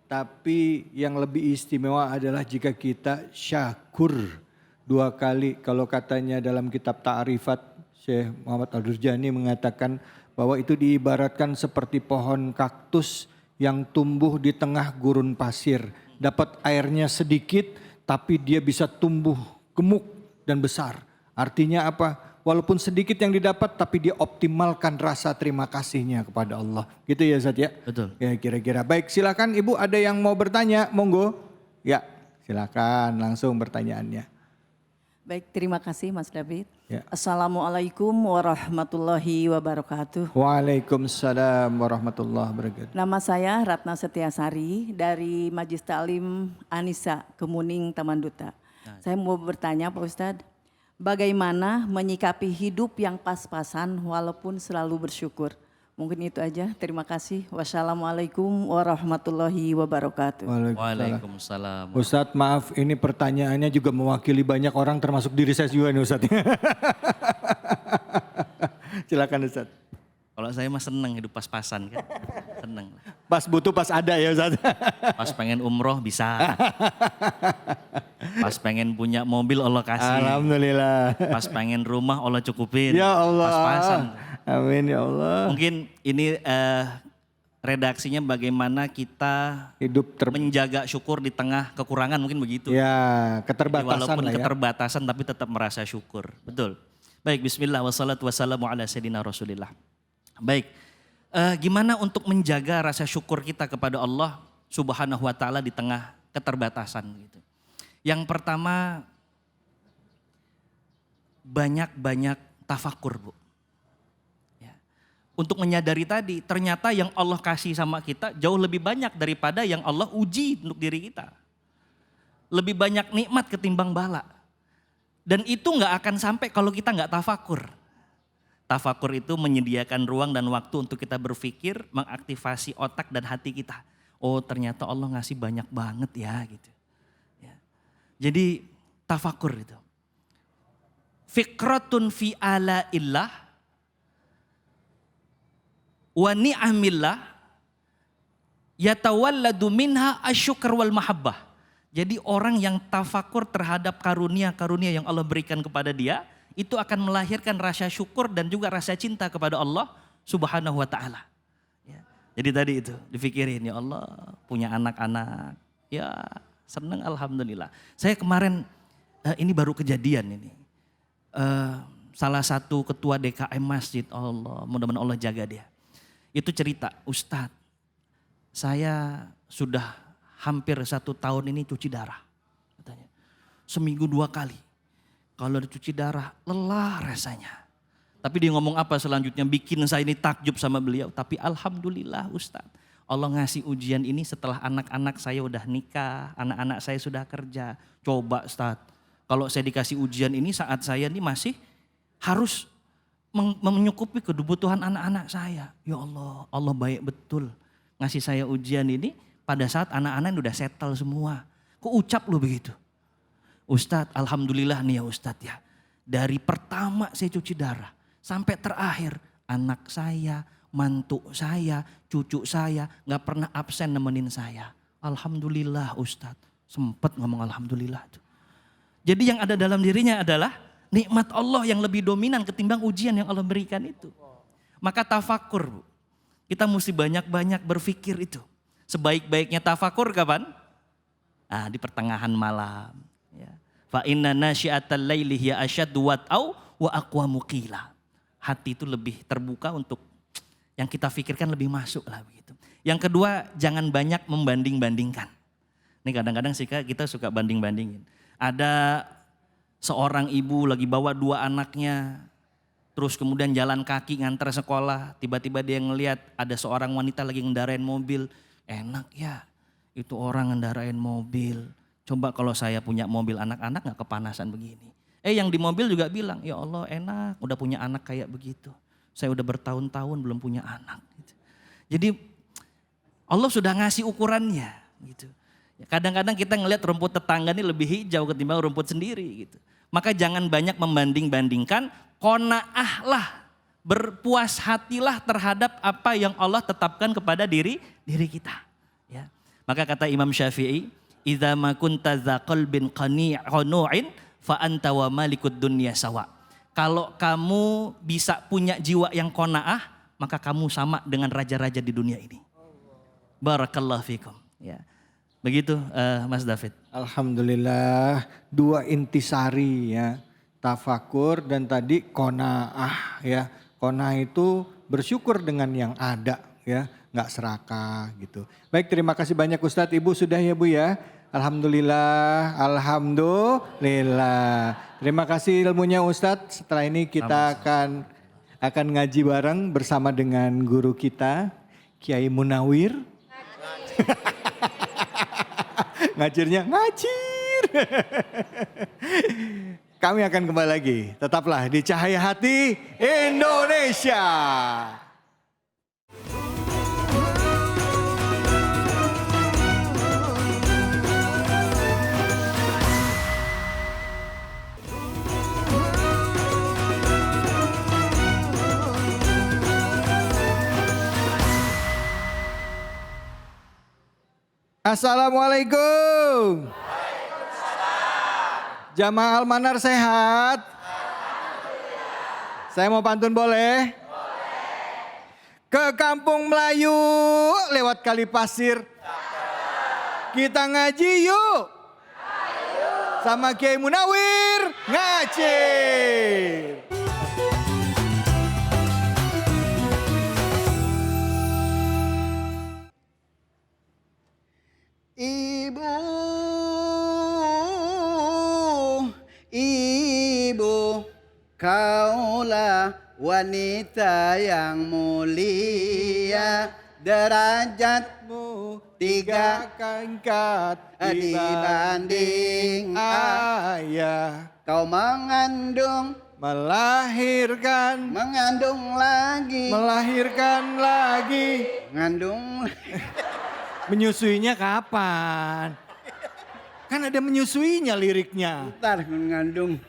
Tapi yang lebih istimewa adalah jika kita syakur 2 kali. Kalau katanya dalam kitab Ta'rifat, Syekh Muhammad Al-Durjani mengatakan bahwa itu diibaratkan seperti pohon kaktus yang tumbuh di tengah gurun pasir. Dapat airnya sedikit tapi dia bisa tumbuh gemuk dan besar. Artinya apa? Walaupun sedikit yang didapat tapi dia optimalkan rasa terima kasihnya kepada Allah. Gitu ya Zat ya? Betul. Ya kira-kira. Baik silakan Ibu ada yang mau bertanya, monggo. Ya silakan langsung pertanyaannya. Baik, terima kasih Mas David. Ya. Assalamualaikum warahmatullahi wabarakatuh. Waalaikumsalam warahmatullahi wabarakatuh. Nama saya Ratna Setiasari dari Majelis Ta'lim Anissa Kemuning Taman Duta. Saya mau bertanya Pak Ustadz, bagaimana menyikapi hidup yang pas-pasan walaupun selalu bersyukur? Mungkin itu aja, terima kasih. Wassalamualaikum warahmatullahi wabarakatuh. Waalaikumsalam. Ustadz maaf ini pertanyaannya juga mewakili banyak orang termasuk diri saya juga nih Ustadz. Silakan Ustadz. Kalau saya mah seneng hidup pas-pasan kan. Seneng. Pas butuh pas ada ya Ustaz. Pas pengen umroh bisa. Pas pengen punya mobil Allah kasih. Alhamdulillah. Pas pengen rumah Allah cukupin. Ya Allah. Pas-pasan. Amin ya Allah. Mungkin ini redaksinya bagaimana kita Hidup menjaga syukur di tengah kekurangan, mungkin begitu. ya Jadi keterbatasan walaupun lah ya. keterbatasan tapi tetap merasa syukur. Betul. Baik, bismillah wassalatu wassalamu ala sayyidina Rasulillah. Baik, gimana untuk menjaga rasa syukur kita kepada Allah Subhanahu wa taala di tengah keterbatasan gitu. Yang pertama, banyak-banyak tafakur, Bu. Ya. Untuk menyadari tadi, ternyata yang Allah kasih sama kita jauh lebih banyak daripada yang Allah uji untuk diri kita. Lebih banyak nikmat ketimbang bala. Dan itu nggak akan sampai kalau kita nggak tafakur. Tafakur itu menyediakan ruang dan waktu untuk kita berpikir, mengaktifasi otak dan hati kita. Oh ternyata Allah ngasih banyak banget ya gitu. Ya. Jadi tafakur itu. Fikratun fi ala illah wa ni'amillah yatawalladu minha asyukr wal mahabbah. Jadi orang yang tafakur terhadap karunia-karunia yang Allah berikan kepada dia, itu akan melahirkan rasa syukur dan juga rasa cinta kepada Allah Subhanahu wa taala. Ya. Jadi tadi itu difikirin, ya Allah punya anak-anak. Ya senang alhamdulillah. Saya kemarin ini baru kejadian ini. Salah satu ketua DKM masjid, Allah mudah-mudahan Allah jaga dia. Itu cerita, Ustadz saya sudah hampir 1 tahun ini cuci darah. Katanya. Seminggu 2 kali. Kalau dicuci darah lelah rasanya. Tapi dia ngomong apa selanjutnya, bikin saya ini takjub sama beliau. Tapi alhamdulillah Ustadz, Allah ngasih ujian ini setelah anak-anak saya udah nikah, anak-anak saya sudah kerja. Coba Ustadz, kalau saya dikasih ujian ini saat saya ini masih harus menyukupi kebutuhan anak-anak saya. Ya Allah, Allah baik betul ngasih saya ujian ini pada saat anak-anak udah settle semua. Kok ucap lu begitu? Ustadz, alhamdulillah nih ya Ustadz ya. Dari pertama saya cuci darah sampai terakhir anak saya, mantu saya, cucu saya gak pernah absen nemenin saya. Alhamdulillah Ustadz. Sempet ngomong alhamdulillah tuh. Jadi yang ada dalam dirinya adalah nikmat Allah yang lebih dominan ketimbang ujian yang Allah berikan itu. Maka tafakur, Bu. Kita mesti banyak-banyak berpikir itu. Sebaik-baiknya tafakur kapan? Di pertengahan malam. Ya. Fa inna nasyi'atal laili hiya asyaddu wat'au wa aqwamu qila. Hati itu lebih terbuka untuk yang kita pikirkan lebih masuk lah begitu. Yang kedua, jangan banyak membanding-bandingkan. Ini kadang-kadang sih kita suka banding-bandingin. Ada seorang ibu lagi bawa 2 anaknya, terus kemudian jalan kaki nganter sekolah, tiba-tiba dia ngelihat ada seorang wanita lagi ngendarain mobil. Enak ya, itu orang ngendarain mobil. Coba kalau saya punya mobil anak-anak gak kepanasan begini. Yang di mobil juga bilang, ya Allah enak udah punya anak kayak begitu. Saya udah bertahun-tahun belum punya anak. Jadi Allah sudah ngasih ukurannya gitu. Kadang-kadang kita ngelihat rumput tetangga ini lebih hijau ketimbang rumput sendiri gitu. Maka jangan banyak membanding-bandingkan, qanaahlah, berpuas hatilah terhadap apa yang Allah tetapkan kepada diri kita. Ya. Maka kata Imam Syafi'i, idza ma kunta dza qalbin qanu'in fa anta wa malikud dunya sawa. Kalau kamu bisa punya jiwa yang qanaah, maka kamu sama dengan raja-raja di dunia ini. Barakallahu fikum. Ya. Begitu Mas David. Alhamdulillah, 2 intisari ya. Tafakur dan tadi qanaah ya. Qanaah itu bersyukur dengan yang ada ya, nggak serakah gitu. Baik, terima kasih banyak Ustadz. Ibu sudah ya Bu ya. Alhamdulillah, alhamdulillah. Terima kasih ilmunya Ustadz. Setelah ini kita akan ngaji bareng bersama dengan guru kita Kiai Munawir. Ngajirnya ngajir. Kami akan kembali lagi. Tetaplah di Cahaya Hati Indonesia. Assalamualaikum. Jamaah Al-Manar sehat? Saya mau pantun boleh? Ke Kampung Melayu lewat Kali Pasir. Kita ngaji yuk. Sama Kiai Munawir ngacir. Ibu, ibu, kaulah wanita yang mulia, derajatmu tiga Kangkat dibanding ayah. Kau mengandung Melahirkan lagi, mengandung. Menyusuinya kapan? Kan ada menyusuinya liriknya. Ntar mengandung.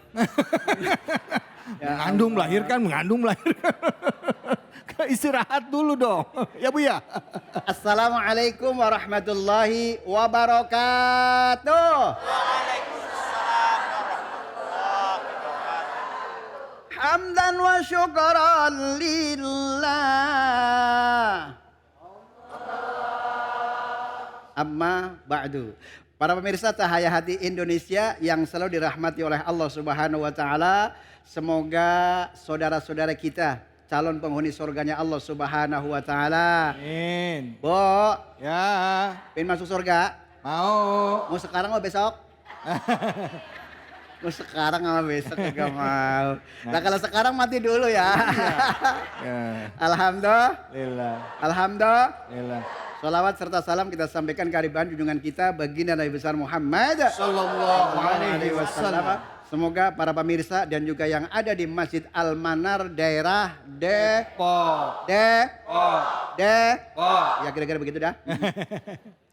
Mengandung, melahirkan. Istirahat dulu dong. Ya Bu ya. Assalamualaikum warahmatullahi wabarakatuh. Hamdan wa syukran lillah. Amma ba'du. Para pemirsa Cahaya Hati Indonesia yang selalu dirahmati oleh Allah Subhanahu wa taala, semoga saudara-saudara kita calon penghuni surganya Allah Subhanahu wa taala. Amin. Bo, Ya, pengen masuk surga? mau. Mau sekarang mau besok? Mau sekarang sama besok juga mau. Nah kalau sekarang mati dulu ya. Ya. Alhamdulillah. Alhamdulillah. Salawat serta salam kita sampaikan ke hadirat junjungan kita baginda Nabi besar Muhammad Sallallahu alaihi wasallam. Semoga para pemirsa dan juga yang ada di Masjid Al-Manar daerah Depok. Ya kira-kira begitu dah.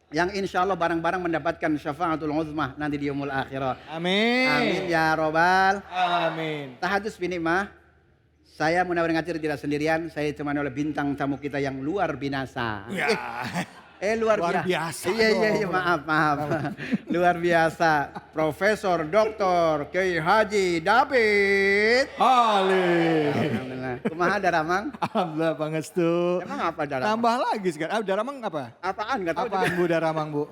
Yang insya Allah barang-barang mendapatkan syafaatul uzmah nanti di yaumul akhirah. Amin. Amin ya robbal. Amin. Tahadus binikmah. Saya Munawir Ngacir tidak sendirian, saya ditemani oleh bintang tamu kita yang luar binasa. Ya. Luar biasa. Iya, maaf. Luar biasa. Profesor Dr. Kiai Haji David. Ali. Alhamdulillah. Kumaha Daramang? Alhamdulillah pangestu. Emang apa Daramang? Tambah lagi sekarang. Daramang apa? Apaan? Gak tahu. Apaan Bu Daramang Bu?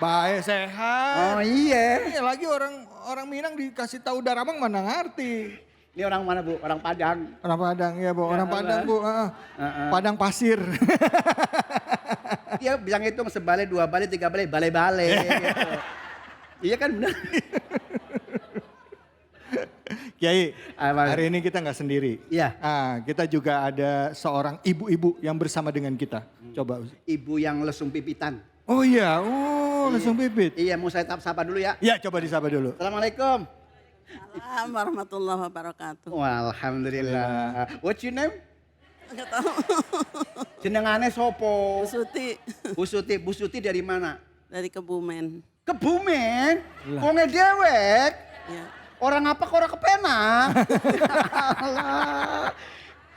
Baik, sehat. Oh iya. Iya, lagi orang Minang dikasih tahu Daramang mana ngerti. Ini orang mana Bu? Orang Padang. Orang Padang ya Bu, orang Padang Bu. Padang pasir. Dia bisa ngitung sebalik, 2 balik, 3 balik, bale-bale. Gitu. Iya kan benar. Kiai, Apa? hari ini kita nggak sendiri. Iya. Kita juga ada seorang ibu-ibu yang bersama dengan kita. Coba. Ibu yang lesung pipitan. Oh iya, langsung pipit. Iya, mau saya sapa dulu ya. Ya, coba disapa dulu. Assalamualaikum. Assalamualaikum warahmatullahi wabarakatuh. Alhamdulillah. What's your name? Enggak tahu. Jenengane sopo? Bu Suti Bu Suti dari mana? dari Kebumen. Kebumen? Kok ngedewek? Ya. Orang apa kok orang kepenang?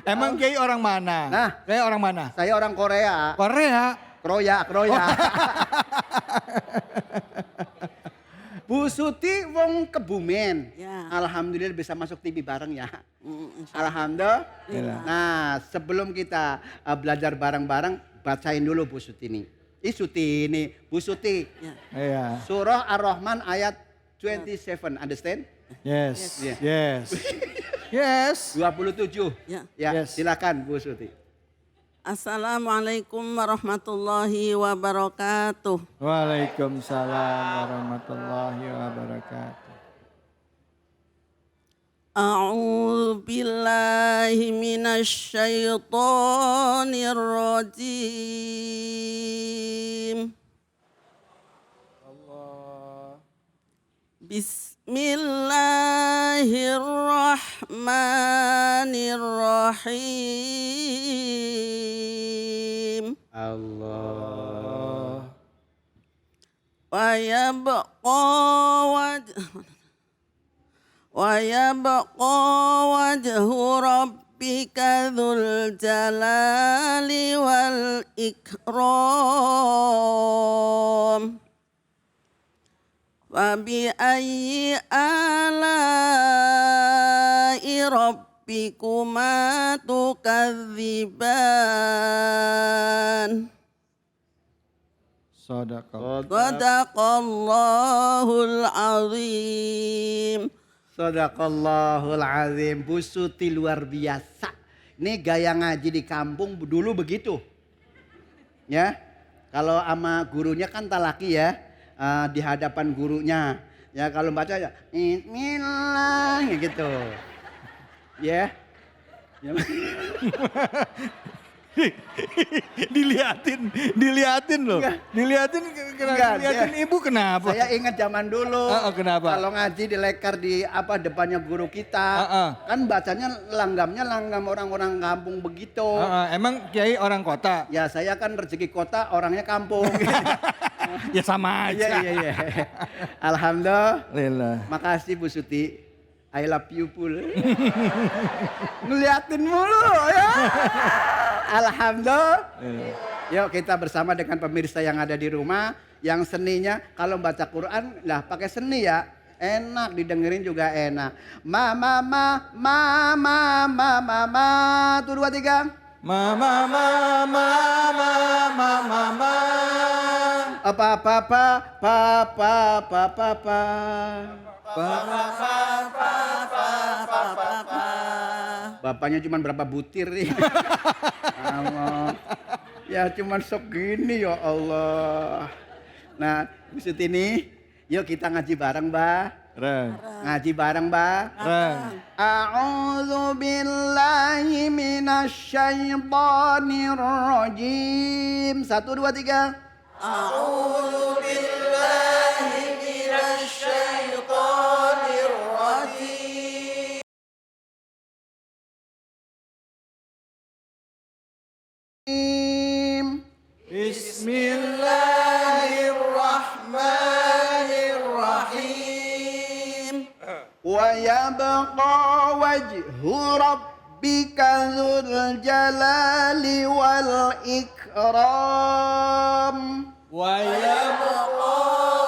Emang Kiai orang mana? Nah. Kiai orang mana? Saya orang Korea. Korea. Kroya. Bu Suti wong Kebumen. Ya. Alhamdulillah bisa masuk TV bareng ya. Insya Allah. Alhamdulillah. Nah, sebelum kita belajar bareng-bareng, bacain dulu Bu Suti ini. Bu Suti. Ya. Iya. Surah Ar-Rahman ayat 27, understand? Yes. Yeah. Yes. Yes. 27. Ya. Ya, Yes. silakan Bu Suti. Assalamualaikum warahmatullahi wabarakatuh. Waalaikumsalam warahmatullahi wabarakatuh. A'udzu billahi minasy syaithanir rajim. Bismillahirrahmanirrahim. Allah. ويبقى وجه ربك ذو الجلال والإكرام فبأي آلاء ربكما تكذبان Sadaqallahul azim. Sadaqallahul azim. Bu Suti luar biasa. Ini gaya ngaji di kampung dulu begitu. Ya. Kalau sama gurunya kan talaki ya. Di hadapan gurunya. Ya kalau baca ya bismillah gitu. Ya. Diliatin loh. Diliatin ibu kenapa? Saya ingat zaman dulu. Kenapa? Kalau ngaji di lekar di depannya guru kita, kan bacanya langgam orang-orang kampung begitu. Emang Kiai orang kota? Ya saya kan rezeki kota, orangnya kampung. Ya sama aja. Iya. Alhamdulillah. Lila. Makasih Bu Suti. I love you full. Ngeliatin mulu ya. Alhamdulillah. Yuk kita bersama dengan pemirsa yang ada di rumah. Yang seninya kalau baca Quran lah pakai seni ya. Enak didengerin juga enak. Mama. Tuh 2 3. Mama. Bapaknya cuma berapa butir nih. Ya cuma sok gini ya Allah. Nah maksud ini yuk kita ngaji bareng Mbak. Ngaji bareng Mbak. A'udzu billahi minasyaitonir rajim. 1 2 3. A'udzu billahi minasyaitonir rajim. Bismillahirrahmanirrahim. Wa yabqa wajhu rabbika dzul jalali wal ikram. Wa yabqa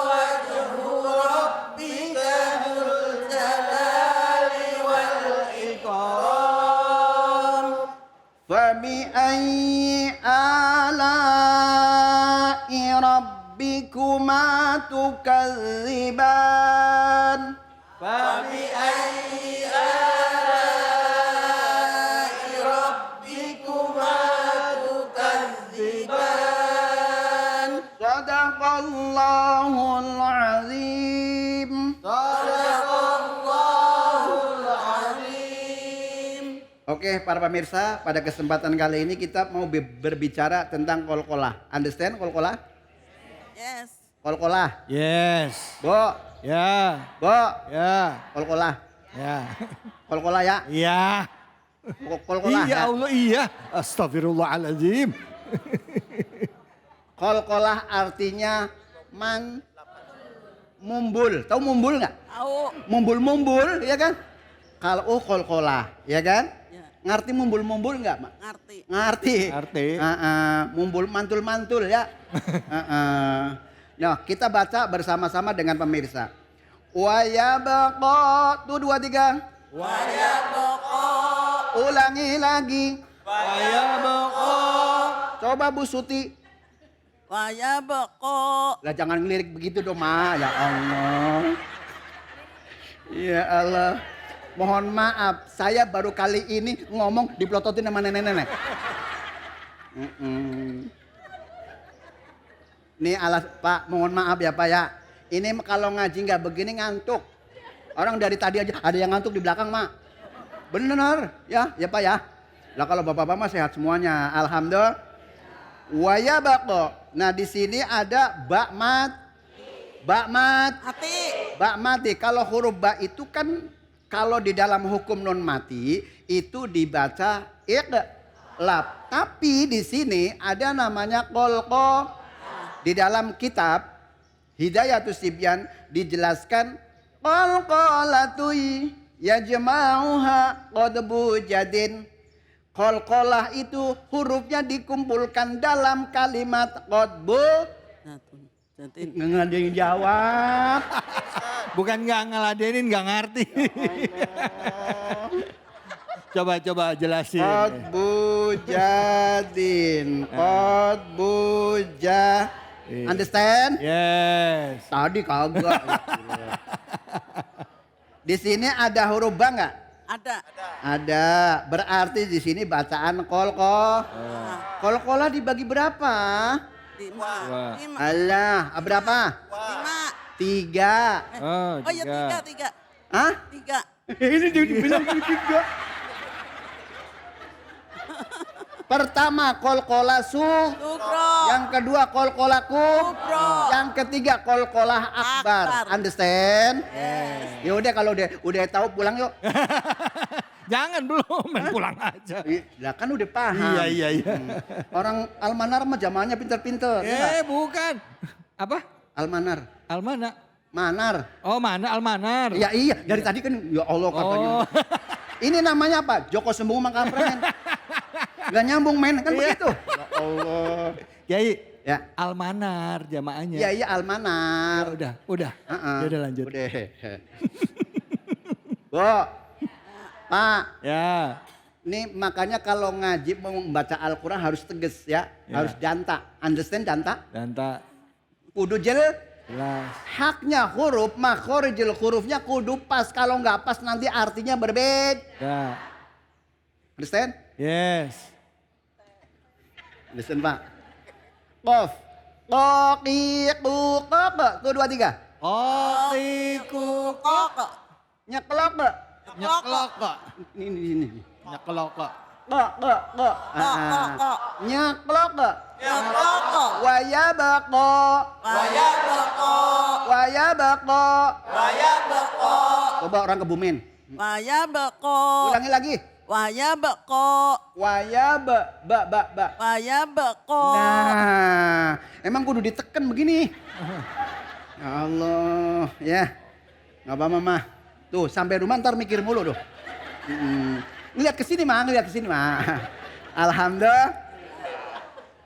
wajhu rabbika dzul jalali wal ikram. Fabi'ayyi ala'i rabbikuma tukadziban. Fabi'ayyi ala'i rabbikuma tukadziban. Sadaqallahul azim. Sadaqallahul azim. Oke para pemirsa, pada kesempatan kali ini kita mau berbicara tentang qalqalah. Understand qalqalah? Yes. Yes. Qalqalah. Bo. Ya. Bo. Ya. Qalqalah. Ya. Qalqalah ya. Iya. Qalqalah Iya Allah iya. Astagfirullahaladzim. Qalqalah artinya mumbul. Tahu mumbul nggak? Tahu. Mumbul ya kan? Kalau qalqalah ya kan? Ya. Ngerti mumbul nggak, Mak? Ngerti. Ngerti. Mumbul mantul ya. Nah, kita baca bersama-sama dengan pemirsa. Wa yabqa. Tuh 2 3. Wa yabqa. Ulangi lagi. Wa yabqa. Coba Bu Suti. Wa yabqa. Lah jangan ngelirik begitu dong, Ma. Ya Allah. Ya Allah. Mohon maaf, saya baru kali ini ngomong dipelototin sama nenek-nenek. Nih Pak, mohon maaf ya Pak ya. Ini kalau ngaji nggak begini ngantuk. Orang dari tadi aja ada yang ngantuk di belakang Mak. Bener ya Pak ya. Lah kalau bapak-bapak mah sehat semuanya, alhamdulillah. Wa yabqa. Nah di sini ada Ba mati. Kalau huruf ba itu kan kalau di dalam hukum non mati itu dibaca iqlab. Tapi di sini ada namanya qalqalah. Di dalam kitab Hidayatus Sibyan dijelaskan qalqalatu yajma'uha qadbu jadin. Qalqalah itu hurufnya dikumpulkan dalam kalimat qadbu Nggak ada yang jawab. Bukan nggak ngeladenin, nggak ngerti. Coba jelasin. Qutbu jadin. Qutbu Understand? Yes. Tadi kagak. Di sini ada huruf ba nggak? Ada. Ada. Berarti di sini bacaan kolkoh. Kolkolah dibagi berapa? 5. Allah, berapa? 5. 3. Oh ya 3. Hah? 3. Ini dibilang 3. Pertama kolkolah Sukro. yang kedua kolkolah Kubro. yang ketiga kolkolah akbar. Akbar. Understand? Ya udah kalau udah tahu pulang yuk. Jangan belum, main pulang aja. Lah kan udah paham. Iya. Orang Almanar mah zamannya pinter-pinter. ya nggak? Bukan. Apa? Almanar. Almana. Manar. Oh, mana Almanar? Ya iya, dari tadi kan ya Allah katanya. Oh. Ini namanya apa? Joko Sembung Mangkamprengan. Gak nyambung men, kan begitu. Ya Allah. Kiai, Ya. Almanar jamaahnya. Iya Almanar. Udah. Ya udah lanjut. Udah. Bu, Pak. Ya. Ini makanya kalau ngaji mau membaca Al-Quran harus tegas ya. Harus janta. Understand janta? Danta. Kudu Jelas. haknya huruf, makhorijil hurufnya kudu pas. Kalau nggak pas nanti artinya berbeda. Ya. Understand? Yes. Listen Pak. Qof. Qoqiqu qoqo. Tuh 2 3. Otiku Kok. Nyeklok kok. nyeklok kok. Ini. Nyeklok kok. Kok. Nyeklok kok. Kok. Waya bako. Coba orang Kebumen. Waya beko. Ulangi lagi. Waya beko. Waya ba. Waya beko. Nah, emang kudu diteken begini. Ya Allah, ya. Nggak apa mama. Tuh sampai rumah ntar mikir mulu tuh. Ngeliat ke sini mah. Alhamdulillah.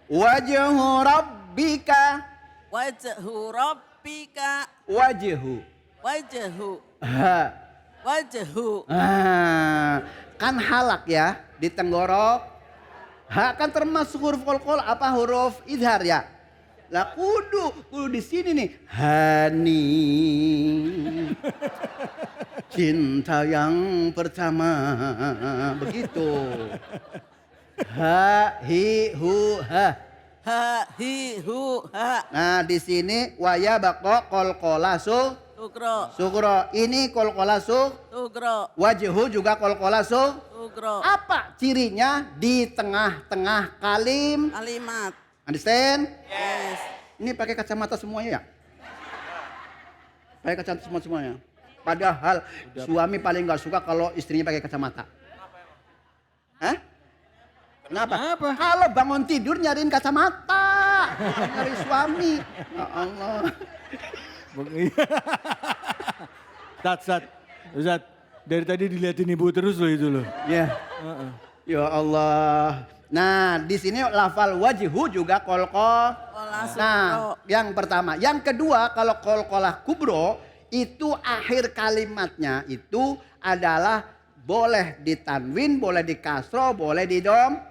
Wajhu rabbika. Wajhu rabbika. Wajhu. Wajhu. Kan halak ya di tenggorok. Kan termasuk huruf kolkol apa huruf izhar ya. Lah kudu di sini nih. Hani. Cinta yang pertama. Begitu. Ha hi hu ha. Ha hi hu ha. Nah di sini waya bako kolkola Sukro. sukro. Ini kolkola Sukro. wajhu juga kolkola Sukro. Apa cirinya di tengah-tengah Kalimat. Understand? Yes. Ini pakai kacamata semuanya ya? Pakai kacamata semuanya. Padahal suami paling nggak suka kalau istrinya pakai kacamata. Hah? Kenapa? Kalau bangun tidur nyariin kacamata. Nyari suami. Ya Allah. Ustaz. Dari tadi dilihatin ibu terus loh itu loh. Ya. Ya Allah. Nah, di sini lafal wajhu juga kolkol. Nah, yang pertama. Yang kedua, kalau kolkolah kubro itu akhir kalimatnya itu adalah boleh ditanwin, boleh dikasro, boleh didom.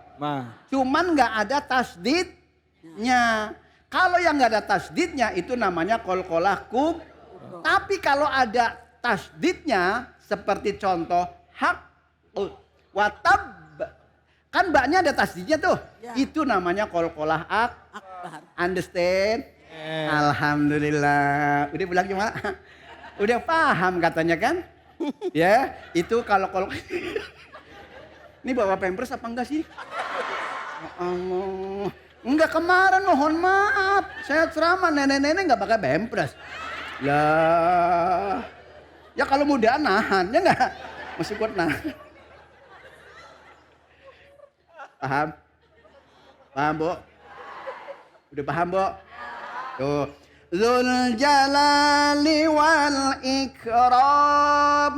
Cuman nggak ada tasdidnya. Kalau yang nggak ada tasdidnya itu namanya kolkolah kubro. Tapi kalau ada tasdidnya seperti contoh hak watab. Kan baknya ada tasdidnya tuh. Ya. Itu namanya kolkolah akbar. Understand? Alhamdulillah. Udah bilang cuma. Udah paham katanya kan? Ya, itu kalau Ini bawa pampers apa enggak sih? Allah. Enggak kemarin mohon maaf. Saya ceramah nenek-nenek enggak pakai pampers. Lah. Ya kalau muda nahan, ya enggak? Masih kuat nahan. Paham? Paham, Bu? Udah paham, Bu? Tuh. Dzul jalali wal ikram.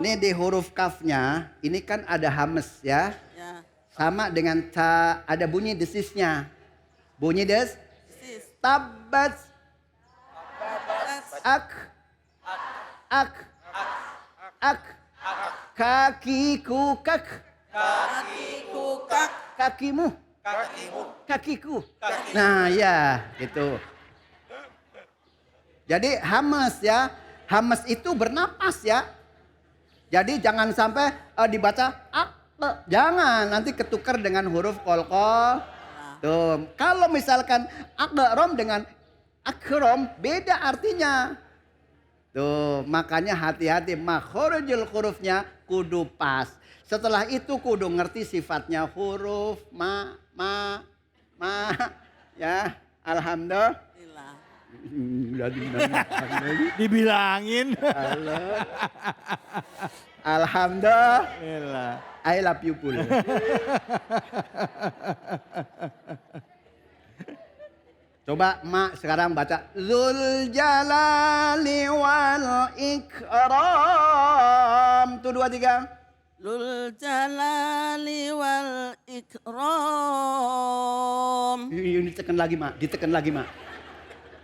Ini di huruf kafnya, ini kan ada hames ya. sama dengan ta, ada bunyi desisnya. Bunyi des. Tabat. Ak. Kakiku kak. Kakimu. Kakiku. Nah ya gitu. Jadi hamas ya. Hamas itu bernapas ya. Jadi jangan sampai dibaca jangan, nanti ketukar dengan huruf kolkol. Tuh, kalau misalkan akrom dengan akrom beda artinya. Tuh, makanya hati-hati makhorijul hurufnya kudu pas. Setelah itu kudu ngerti sifatnya huruf ma ya. Alhamdulillah. Dibilangin. Alhamdulillah. I love you pul. Coba mak sekarang baca Zul Jalali wal Ikram. Tuh 2 3. Zul Jalali wal Ikram. Ini ditekan lagi mak, ditekan lagi mak.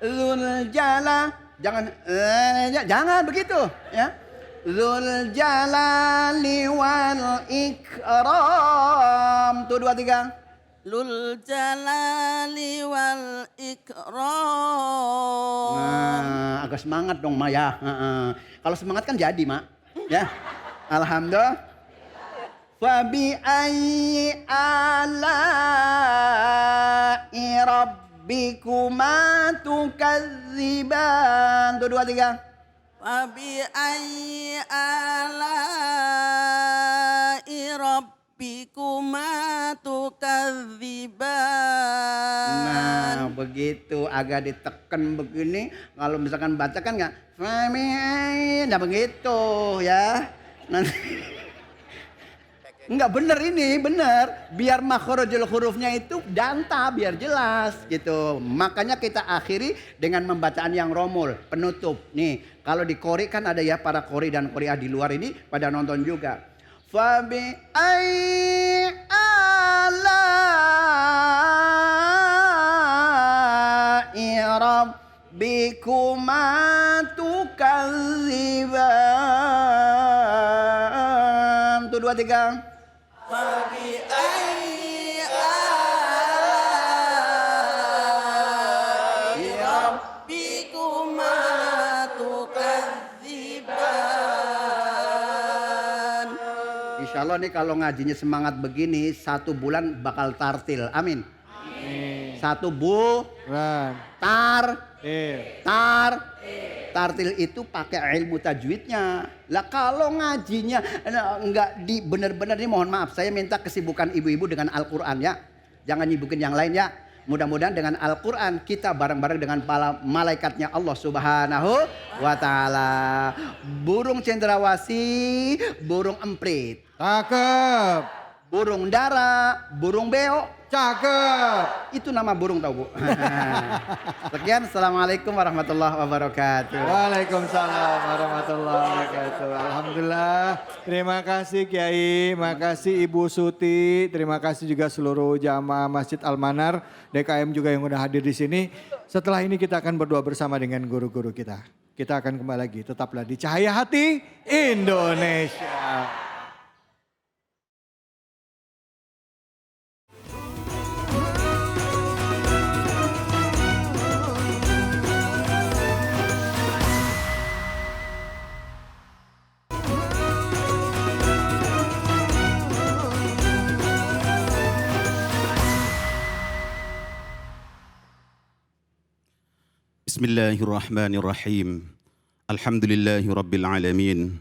Zul Jalal, jangan begitu ya. Zul Jalali wal Ikram. Tuh 2 3. Zul Jalali wal Ikram. Nah, agak semangat dong Maya. Kalau semangat kan jadi mak. Ya. Alhamdulillah. Fabi ayyi ala'i rabbikuma tukadziban. Tuh 2 3. Wabi ayyi ala'i rabbikuma tukadziban. Nah begitu agak ditekan begini. Kalau misalkan baca kan nggak. Nah begitu ya. Nanti enggak bener ini, bener. Biar makhrajul hurufnya itu danta, biar jelas gitu. Makanya kita akhiri dengan pembacaan yang romul, penutup. Nih, kalau di qori kan ada ya para qori dan qoriah di luar ini pada nonton juga. Fabi ayyi ala'i rabbikuma tukadziban. Tuh 2 3. Wabi ayyi ala'i rabbikuma tukadziban. Insya Allah nih kalau ngajinya semangat begini 1 bulan bakal tartil. Amin. 1 bulan. Tartil itu pakai ilmu tajwidnya. Lah kalau ngajinya enggak di benar-benar nih, mohon maaf saya minta kesibukan ibu-ibu dengan Al-Qur'an ya. Jangan nyibukin yang lain ya. Mudah-mudahan dengan Al-Qur'an kita bareng-bareng dengan para malaikatnya Allah Subhanahu wa taala. Burung cendrawasih, burung emprit. Cakep. Burung dara, burung beo. Cakep. Itu nama burung tau Bu. Sekian, assalamualaikum warahmatullahi wabarakatuh. Waalaikumsalam warahmatullahi wabarakatuh. Alhamdulillah. Terima kasih Kiai, makasih Ibu Suti, terima kasih juga seluruh jamaah Masjid Al-Manar, DKM juga yang udah hadir di sini. Setelah ini kita akan berdoa bersama dengan guru-guru kita. Kita akan kembali lagi, tetaplah di Cahaya Hati Indonesia. Bismillahirrahmanirrahim. Alhamdulillahi Rabbil Alamin.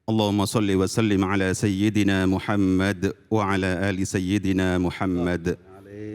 Allahumma salli wa sallim ala Sayyidina Muhammad wa ala ali Sayyidina Muhammad.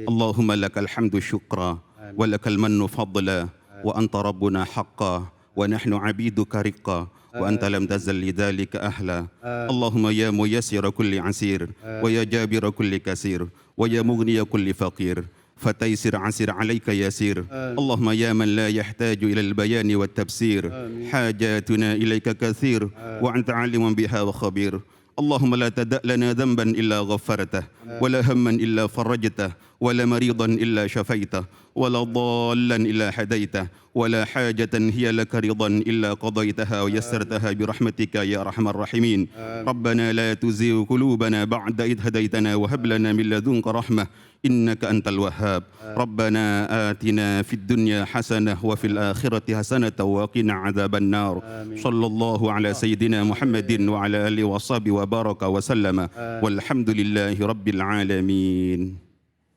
Allahumma lakal hamdu syukra wa lakal mannu fadla wa anta rabbuna haqqa wa nahnu abiduka riqqa wa anta lam tazal lidhalika ahla. Allahumma ya muyassira kulli asir wa ya jabira kulli kasir wa ya mughniya kulli faqir. فتيسر عسير عليك يسير اللهم يا من لا يحتاج إلى البيان والتفسير حاجاتنا إليك كثير وأنت عالم بها وخبير اللهم لا تدع لنا ذنبا إلا غفرته ولا هما إلا فرجته ولا مريضا إلا شفيته ولا ضالا إلا هديته ولا حاجة هي لك رضا إلا قضيتها ويسرتها برحمتك يا أرحم الراحمين. ربنا لا تزغ قلوبنا بعد إذ هديتنا وهب لنا من لدنك رحمة إنك أنت الوهاب. ربنا آتنا في الدنيا حسنة وفي الآخرة حسنة وقنا عذاب النار. صلى الله على سيدنا محمد وعلى آله وصحبه وبارك وسلم والحمد لله رب العالمين.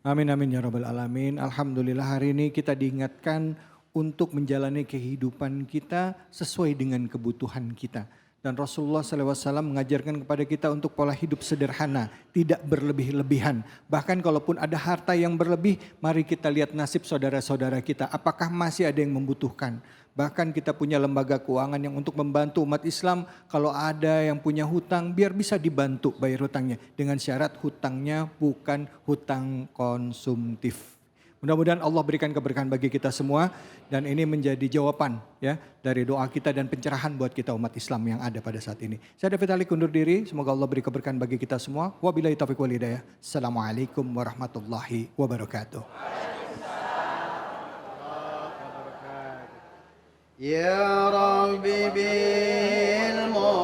Amin amin ya rabbal alamin. Alhamdulillah hari ini kita diingatkan untuk menjalani kehidupan kita sesuai dengan kebutuhan kita. Dan Rasulullah SAW mengajarkan kepada kita untuk pola hidup sederhana, tidak berlebih-lebihan. Bahkan kalaupun ada harta yang berlebih, mari kita lihat nasib saudara-saudara kita. Apakah masih ada yang membutuhkan? Bahkan kita punya lembaga keuangan yang untuk membantu umat Islam. Kalau ada yang punya hutang, biar bisa dibantu bayar hutangnya. Dengan syarat hutangnya bukan hutang konsumtif. Mudah-mudahan Allah berikan keberkahan bagi kita semua. Dan ini menjadi jawaban ya dari doa kita dan pencerahan buat kita umat Islam yang ada pada saat ini. Saya David Ali undur diri. Semoga Allah beri keberkahan bagi kita semua. Wabillahi taufiq wal hidayah. Assalamualaikum warahmatullahi wabarakatuh. يا ربي بالمصطفى